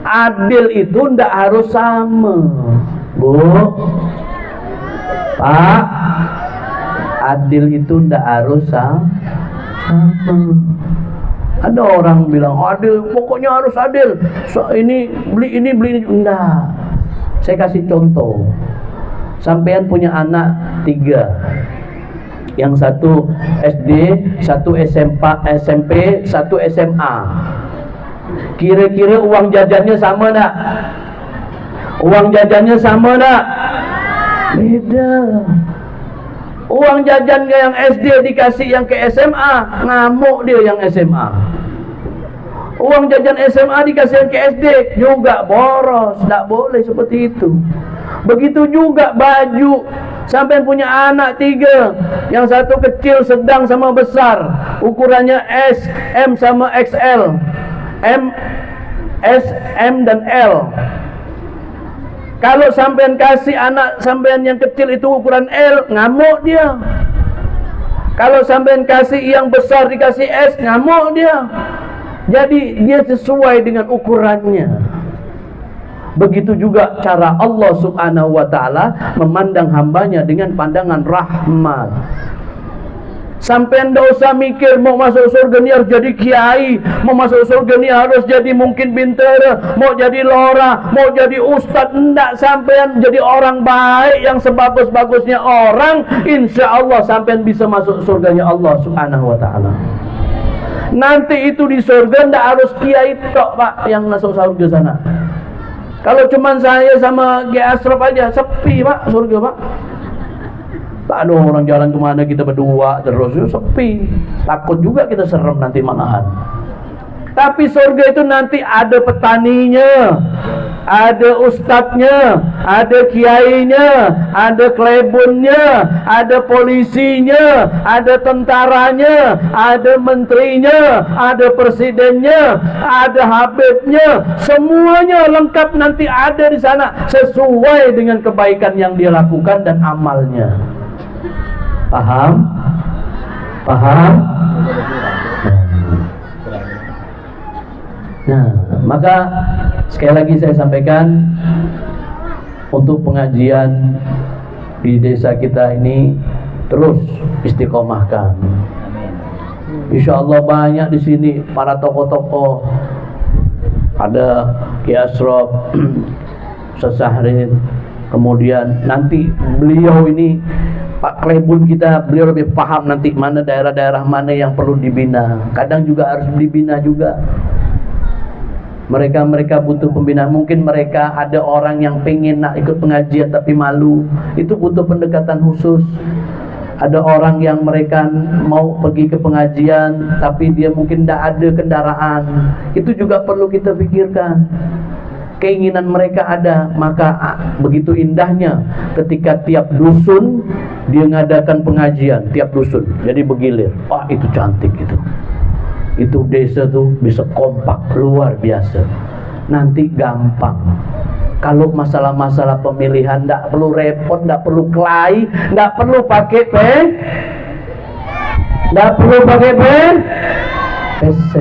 adil itu tidak harus sama. Bu, Pak, adil itu tidak harus sama. Ada orang bilang adil, pokoknya harus adil. Ini beli ini. Enggak. Saya kasih contoh. Sampean punya anak 3. Yang satu SD, satu SMP, satu SMA. Kira-kira uang jajannya sama enggak? Uang jajannya sama enggak? Beda. Uang jajan yang SD dikasih yang ke SMA, ngamuk dia yang SMA. Uang jajan SMA dikasih yang ke SD, juga boros. Tidak boleh seperti itu. Begitu juga baju. Sampai punya anak 3, yang satu kecil, sedang sama besar, ukurannya S, M sama XL, M, S, M dan L. Kalau sampean kasih anak sampean yang kecil itu ukuran L, ngamuk dia. Kalau sampean kasih yang besar dikasih S, ngamuk dia. Jadi dia sesuai dengan ukurannya. Begitu juga cara Allah Subhanahu wa ta'ala memandang hambanya dengan pandangan rahmat. Sampean ndak usah mikir mau masuk surga ni harus jadi kiai, mau masuk surga ni harus jadi mungkin bintara, mau jadi lora, mau jadi ustaz. Ndak, sampean jadi orang baik yang sebagus-bagusnya orang, insya Allah sampean bisa masuk surganya Allah Subhanahu wa ta'ala. Nanti itu di surga ndak harus kiai tok Pak yang masuk surga sana. Kalau cuman saya sama G. Asraf aja sepi Pak surga Pak. Tak ada orang jalan kemana, kita berdua terus, sepi. Takut juga kita, serem nanti malahan. Tapi surga itu nanti ada petaninya, ada ustadznya, ada kiainya, ada klebunnya, ada polisinya, ada tentaranya, ada menterinya, ada presidennya, ada habibnya. Semuanya lengkap nanti ada di sana sesuai dengan kebaikan yang dia lakukan dan amalnya. Paham? Paham? Nah, maka sekali lagi saya sampaikan, untuk pengajian di desa kita ini terus istiqomahkan. Insya Allah banyak di sini para tokoh-tokoh, ada Ki Asraf, Ustaz Sahrin, kemudian nanti beliau ini Pak Klebun kita, beliau lebih paham nanti mana daerah-daerah mana yang perlu dibina. Kadang juga harus dibina juga. Mereka butuh pembinaan. Mungkin mereka ada orang yang pengen nak ikut pengajian tapi malu, itu butuh pendekatan khusus. Ada orang yang mereka mau pergi ke pengajian tapi dia mungkin tidak ada kendaraan, itu juga perlu kita pikirkan. Keinginan mereka ada, maka begitu indahnya ketika tiap dusun dia ngadakan pengajian, tiap dusun jadi bergilir. Wah, itu cantik itu desa tuh bisa kompak luar biasa. Nanti gampang. Kalau masalah-masalah pemilihan ndak perlu repot, ndak perlu kelahi, ndak perlu pakai PC.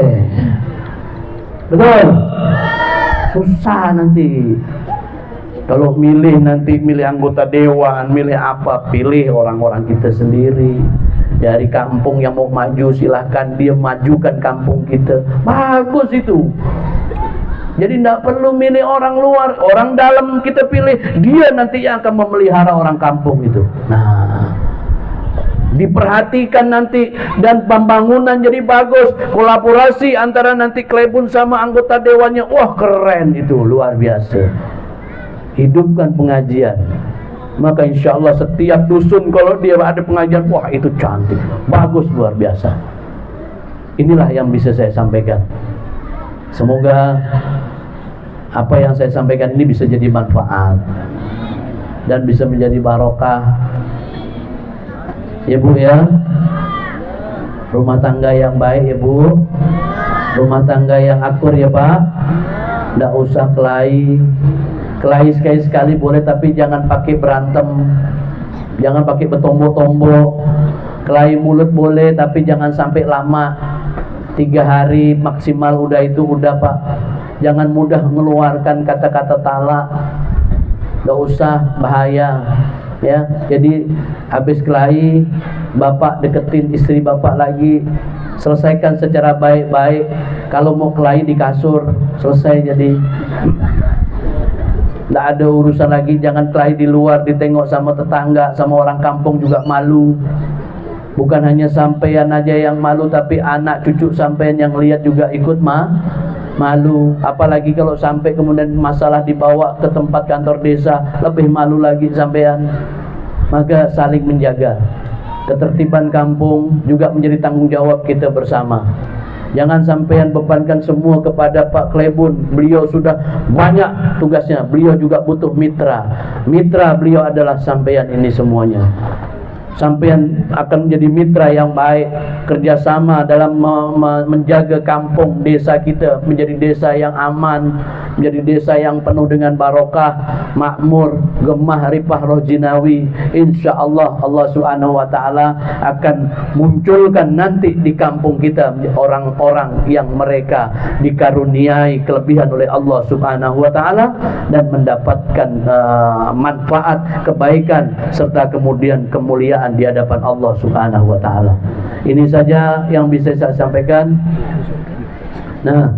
Betul? Susah nanti. Kalau milih nanti milih anggota dewan, milih apa, pilih orang-orang kita sendiri. Dari kampung yang mau maju silahkan dia majukan kampung kita. Bagus itu. Jadi tidak perlu milih orang luar, orang dalam kita pilih. Dia nanti yang akan memelihara orang kampung itu. Nah, diperhatikan nanti, dan pembangunan jadi bagus. Kolaborasi antara nanti Klebun sama anggota dewannya, wah keren itu, luar biasa. Hidupkan pengajian. Maka insya Allah setiap dusun kalau dia ada pengajian, wah itu cantik, bagus, luar biasa. Inilah yang bisa saya sampaikan. Semoga apa yang saya sampaikan ini bisa jadi manfaat dan bisa menjadi barokah. Ya Bu ya, rumah tangga yang baik ya Bu, rumah tangga yang akur ya Pak. Tidak usah kelahi sekali-sekali boleh, tapi jangan pakai berantem, jangan pakai bertombo-tombo. Kelahi mulut boleh, tapi jangan sampai lama, 3 hari maksimal, udah itu udah Pak. Jangan mudah mengeluarkan kata-kata talak, gak usah, bahaya ya. Jadi habis kelahi, bapak deketin istri bapak lagi, selesaikan secara baik-baik. Kalau mau kelahi di kasur, selesai. Jadi tidak ada urusan lagi. Jangan kelahi di luar, ditengok sama tetangga, sama orang kampung juga malu. Bukan hanya sampean aja yang malu, tapi anak cucu sampean yang lihat juga ikut malu. Apalagi kalau sampai kemudian masalah dibawa ke tempat kantor desa, lebih malu lagi sampean. Maka saling menjaga. Ketertiban kampung juga menjadi tanggung jawab kita bersama. Jangan sampean bebankan semua kepada Pak Klebun. Beliau sudah banyak tugasnya. Beliau juga butuh mitra. Mitra beliau adalah sampean ini semuanya. Sampean akan menjadi mitra yang baik, kerjasama dalam menjaga kampung desa kita menjadi desa yang aman, menjadi desa yang penuh dengan barokah, makmur, gemah, ripah, roh jinawi. Insya Allah, Allah Subhanahu wa Ta'ala akan munculkan nanti di kampung kita orang-orang yang mereka dikaruniai kelebihan oleh Allah Subhanahu wa Ta'ala dan mendapatkan manfaat, kebaikan serta kemudian kemuliaan di hadapan Allah Subhanahu wa Ta'ala. Ini saja yang bisa saya sampaikan. Nah,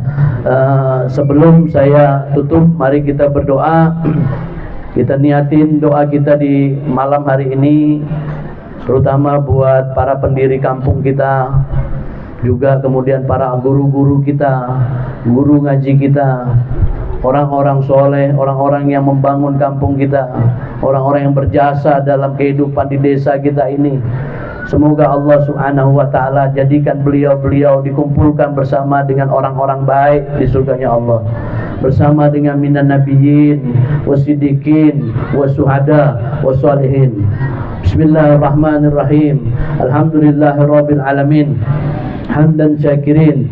sebelum saya tutup, mari kita berdoa. Kita niatin doa kita di malam hari ini, terutama buat para pendiri kampung kita, juga kemudian para guru-guru kita, guru ngaji kita, orang-orang soleh, orang-orang yang membangun kampung kita, orang-orang yang berjasa dalam kehidupan di desa kita ini. Semoga Allah Subhanahu wa ta'ala jadikan beliau-beliau dikumpulkan bersama dengan orang-orang baik di surganya Allah, bersama dengan minan nabiyyin wasiddiqin wasuhada wasalihin. Bismillahirrahmanirrahim. Alhamdulillahirabbil alamin. Hamdan syakirin,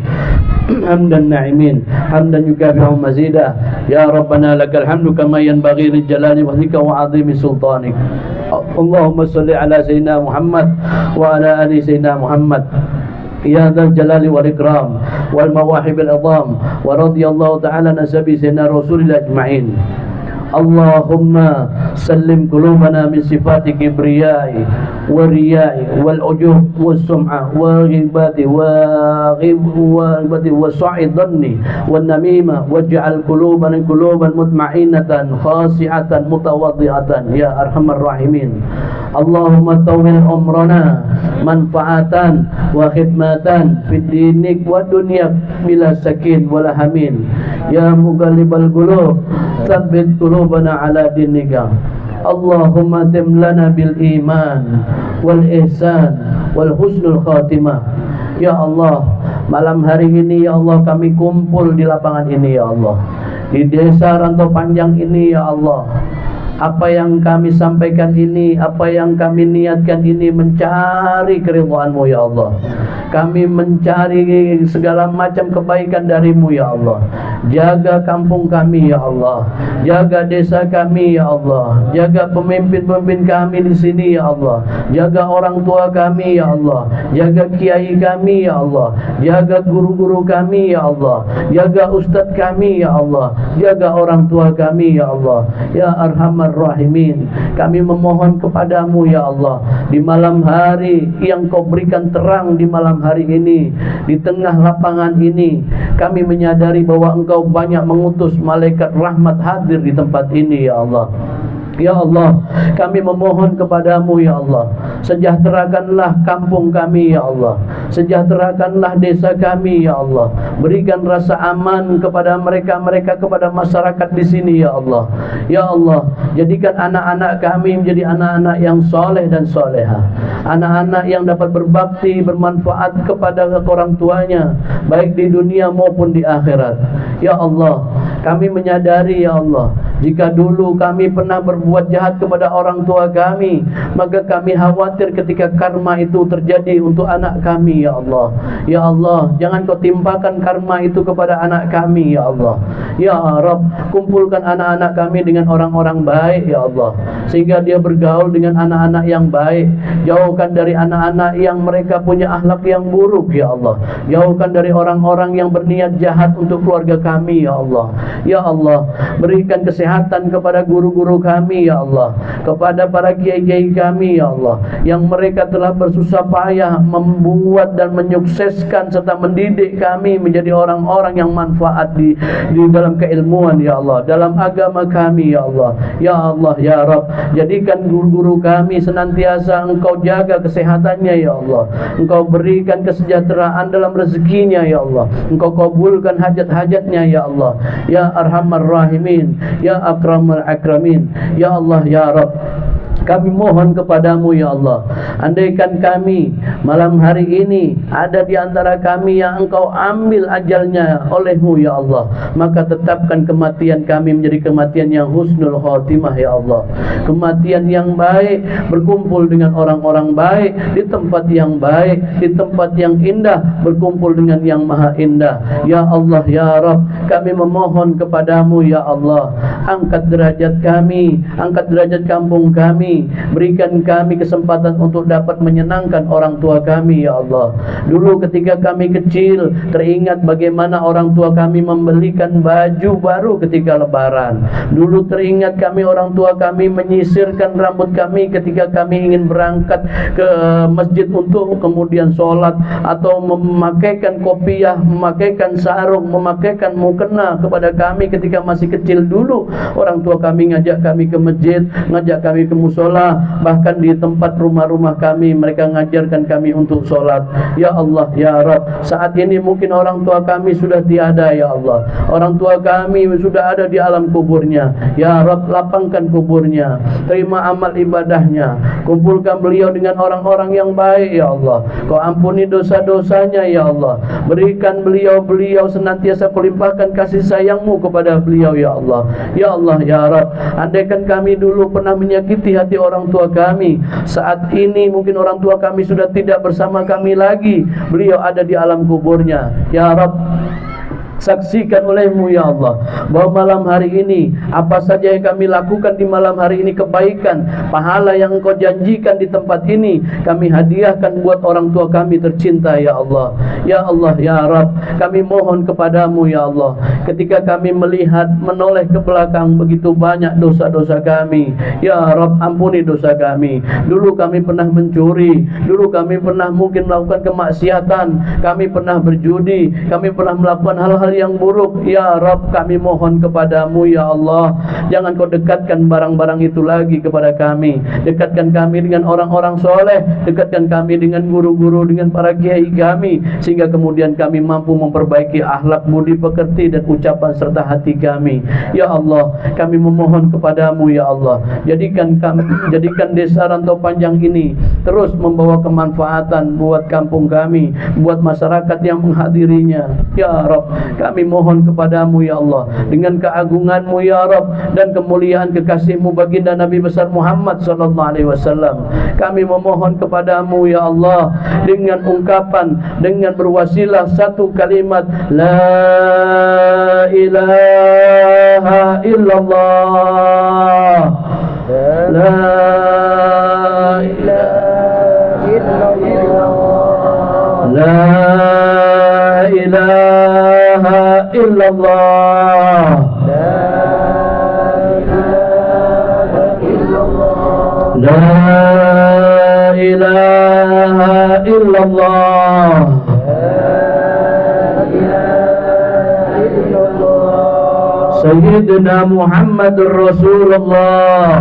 hamdan na'imin, hamdan yukafi'u mazidah. Ya Rabbana lakal hamdu kama yanbaghi li jalali wajhika wa 'azimi sultanik. Allahumma salli ala sayyidina Muhammad wa ala ali sayyidina Muhammad. Ya dzal jalali wal ikram wal mawahibil azam, wa radiyallahu ta'ala nasabi sayyidina Rasulillah ajma'in. Allahumma sallim qulubana min sifati kibriyai wa riyai wal ujub was sum'ah wa ghibati wa ghibati wa sa'id dhanni wan namima waj'al qulubana quluban mutma'innatan khashi'atan mutawaddi'atan ya arhamar rahimin. Allahumma tawwil umrana manfaatan wa khidmatan fid dinik wa dunyak bila sakin wala hamin. Ya muqallibal qulub tsabbit qulubana ala dinika. Allahumma tim lana bil iman wal ihsan wal husnul khatimah. Ya Allah, malam hari ini ya Allah kami kumpul di lapangan ini ya Allah, di desa Rantau Panjang ini ya Allah. Apa yang kami sampaikan ini, apa yang kami niatkan ini mencari keridhaan-Mu ya Allah. Kami mencari segala macam kebaikan dari-Mu ya Allah. Jaga kampung kami ya Allah, jaga desa kami ya Allah, jaga pemimpin-pemimpin kami di sini ya Allah, jaga orang tua kami ya Allah, jaga kiai kami ya Allah, jaga guru-guru kami ya Allah, jaga ustadz kami ya Allah, jaga orang tua kami ya Allah. Ya Arhamar Rahimin, kami memohon kepadamu ya Allah, di malam hari yang Kau berikan terang di malam hari ini, di tengah lapangan ini, kami menyadari bahwa Engkau banyak mengutus malaikat rahmat hadir di tempat ini ya Allah. Ya Allah, kami memohon kepadamu ya Allah, sejahterakanlah kampung kami ya Allah, sejahterakanlah desa kami ya Allah, berikan rasa aman kepada mereka-mereka, kepada masyarakat di sini ya Allah. Ya Allah, jadikan anak-anak kami menjadi anak-anak yang soleh dan soleha, anak-anak yang dapat berbakti, bermanfaat kepada orang tuanya, baik di dunia maupun di akhirat. Ya Allah, kami menyadari ya Allah, jika dulu kami pernah berbuat jahat kepada orang tua kami, maka kami khawatir ketika karma itu terjadi untuk anak kami ya Allah. Ya Allah, jangan Kau timpakan karma itu kepada anak kami ya Allah. Ya Rabb, kumpulkan anak-anak kami dengan orang-orang baik ya Allah, sehingga dia bergaul dengan anak-anak yang baik. Jauhkan dari anak-anak yang mereka punya akhlak yang buruk ya Allah. Jauhkan dari orang-orang yang berniat jahat untuk keluarga kami ya Allah. Ya Allah, berikan kesehatan kepada guru-guru kami ya Allah, kepada para kiai-kiai kami ya Allah, yang mereka telah bersusah payah membuat dan menyukseskan serta mendidik kami menjadi orang-orang yang manfaat di dalam keilmuan ya Allah, dalam agama kami ya Allah. Ya Allah ya Rabb, jadikan guru-guru kami senantiasa Engkau jaga kesehatannya ya Allah, Engkau berikan kesejahteraan dalam rezekinya ya Allah, Engkau kabulkan hajat-hajatnya ya Allah. Ya Arhamar Rahimin, Ya Akramul Akramin. Ya Allah ya Rabb, kami mohon kepadamu ya Allah, andaikan kami malam hari ini ada di antara kami yang Engkau ambil ajalnya oleh-Mu ya Allah, maka tetapkan kematian kami menjadi kematian yang husnul khotimah ya Allah, kematian yang baik, berkumpul dengan orang-orang baik, di tempat yang baik, di tempat yang indah, berkumpul dengan yang maha indah. Ya Allah ya Rabb, kami memohon kepadamu ya Allah, angkat derajat kami, angkat derajat kampung kami, kami, berikan kami kesempatan untuk dapat menyenangkan orang tua kami ya Allah. Dulu ketika kami kecil, teringat bagaimana orang tua kami membelikan baju baru ketika lebaran. Dulu teringat kami orang tua kami menyisirkan rambut kami ketika kami ingin berangkat ke masjid untuk kemudian sholat, atau memakaikan kopiah, memakaikan sarung, memakaikan mukena kepada kami ketika masih kecil. Dulu orang tua kami ngajak kami ke masjid, ngajak kami ke musola, bahkan di tempat rumah-rumah kami mereka ngajarkan kami untuk sholat. Ya Allah, ya Rabb, saat ini mungkin orang tua kami sudah tiada ya Allah. Orang tua kami sudah ada di alam kuburnya. Ya Rabb, lapangkan kuburnya, terima amal ibadahnya, kumpulkan beliau dengan orang-orang yang baik ya Allah. Kau ampuni dosa-dosanya ya Allah. Berikan beliau senantiasa kau limpahkan kasih sayangmu kepada beliau ya Allah. Ya Allah, ya Rabb, andaikan kami dulu pernah menyakiti hati orang tua kami, saat ini mungkin orang tua kami sudah tidak bersama kami lagi, beliau ada di alam kuburnya. Ya Rabb, saksikan olehmu ya Allah, bahwa malam hari ini apa saja yang kami lakukan di malam hari ini, kebaikan, pahala yang engkau janjikan di tempat ini, kami hadiahkan buat orang tua kami tercinta ya Allah. Ya Allah, ya Rabb, kami mohon kepadamu ya Allah, ketika kami melihat menoleh ke belakang begitu banyak dosa-dosa kami, ya Rabb, ampuni dosa kami. Dulu kami pernah mencuri, dulu kami pernah mungkin melakukan kemaksiatan, kami pernah berjudi, kami pernah melakukan hal-hal yang buruk. Ya Rabb, kami mohon kepadamu ya Allah, jangan kau dekatkan barang-barang itu lagi kepada kami. Dekatkan kami dengan orang-orang soleh, dekatkan kami dengan guru-guru, dengan para kiai kami, sehingga kemudian kami mampu memperbaiki akhlak, budi pekerti, dan ucapan serta hati kami. Ya Allah, kami memohon kepadamu ya Allah, jadikan desa Rantau Panjang ini terus membawa kemanfaatan buat kampung kami, buat masyarakat yang menghadirinya. Ya Rabb, kami mohon kepadamu ya Allah, dengan keagunganmu ya Rabb dan kemuliaan kekasihmu baginda Nabi besar Muhammad sallallahu alaihi wasallam, kami memohon kepadamu ya Allah dengan ungkapan, dengan berwasilah satu kalimat la ilaha illallah, la ilaha illallah, la ilaha illallah, la ilaha illallah, Sayyidina Muhammadur Rasulullah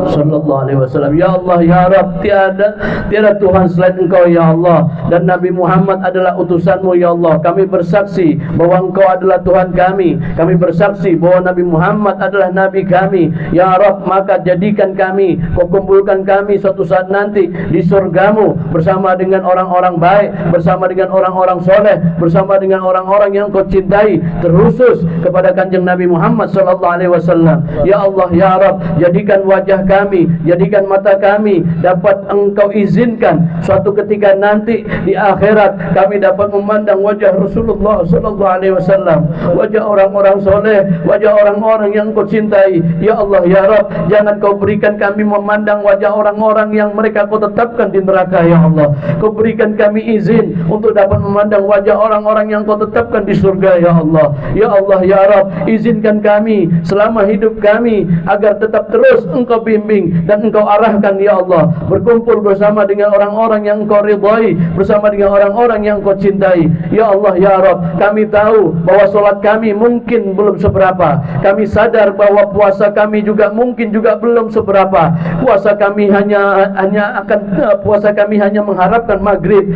sallallahu alaihi wasallam. Ya Allah, ya Rabb, tiada Tuhan selain Engkau ya Allah, dan Nabi Muhammad adalah utusanmu ya Allah. Kami bersaksi bahwa Engkau adalah Tuhan kami, kami bersaksi bahwa Nabi Muhammad adalah Nabi kami. Ya Rabb, maka jadikan kami, Kau kumpulkan kami suatu saat nanti di surgamu bersama dengan orang-orang baik, bersama dengan orang-orang soleh, bersama dengan orang-orang yang Kau cintai, terkhusus kepada Kanjeng Nabi Muhammad sallallahu alaihi wasallam. Ya Allah, ya Rabb, jadikan wajah kami, jadikan mata kami dapat Engkau izinkan suatu ketika nanti di akhirat kami dapat memandang wajah Rasulullah sallallahu alaihi wasallam, wajah orang-orang soleh, wajah orang-orang yang Kau cintai. Ya Allah, ya Rabb, jangan Kau berikan kami memandang wajah orang-orang yang mereka Kau tetapkan di neraka ya Allah. Kau berikan kami izin untuk dapat memandang wajah orang-orang yang Kau tetapkan di surga ya Allah. Ya Allah, ya Rabb, izinkan kami selama hidup kami agar tetap terus Engkau bimbing dan Engkau arahkan ya Allah, berkumpul bersama dengan orang-orang yang Engkau ridhai, bersama dengan orang-orang yang Engkau cintai. Ya Allah, ya Rabb, kami tahu bahwa solat kami mungkin belum seberapa, kami sadar bahwa puasa kami juga mungkin juga belum seberapa. Puasa kami hanya mengharapkan maghrib,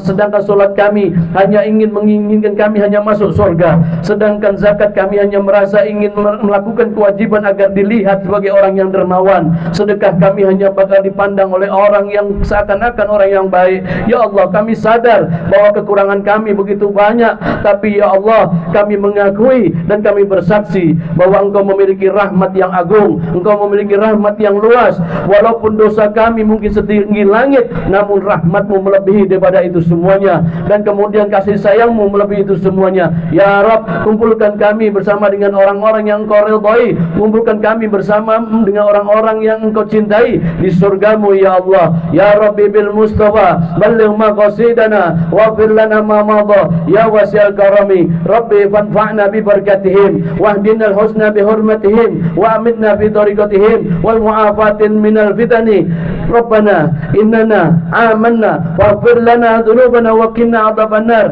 sedangkan solat kami hanya menginginkan kami hanya masuk surga, sedangkan zakat kami hanya merasa ingin melakukan kewajiban agar dilihat sebagai orang yang dermawan. hadapan. Sedekah kami hanya bakal dipandang oleh orang yang seakan-akan orang yang baik. Ya Allah, kami sadar bahwa kekurangan kami begitu banyak, tapi ya Allah, kami mengakui dan kami bersaksi bahwa Engkau memiliki rahmat yang agung, Engkau memiliki rahmat yang luas. Walaupun dosa kami mungkin setinggi langit, namun rahmat-Mu melebihi daripada itu semuanya, dan kemudian kasih sayang-Mu melebihi itu semuanya. Ya Rabb, kumpulkan kami bersama dengan orang-orang yang Engkau ridhai, kumpulkan kami bersama dengan orang-orang yang Engkau cintai di surga-Mu ya Allah. Ya Rabbi bil Mustafa balligh maqasidana waghfir lana ma madha ya wasi'al karami. Rabbi fanfa'na bi barakatihim wahdina al-husna bi hurmatihim wa aminna fi tariqatihim wal mu'afatin minal fitani. Rabbana innana amanna waghfir lana dhunubana wa qina adzabannar.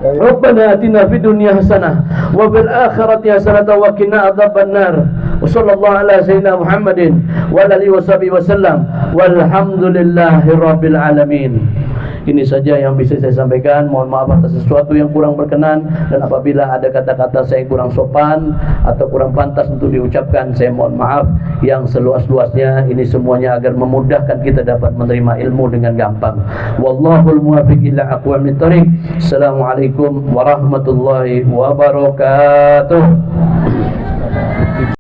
Rabbana atina fid dunya hasanah wa fil akhirati hasanah wa qina adzabannar. Wa sallallahu ala sayyidina Muhammadin wa alihi washabihi wasallam walhamdulillahi rabbil alamin. Ini saja yang bisa saya sampaikan. Mohon maaf atas sesuatu yang kurang berkenan, dan apabila ada kata-kata saya kurang sopan atau kurang pantas untuk diucapkan, saya mohon maaf yang seluas-luasnya. Ini semuanya agar memudahkan kita dapat menerima ilmu dengan gampang. Wallahul muwaffiq ila aqwamit thoriq. Assalamualaikum warahmatullahi wabarakatuh.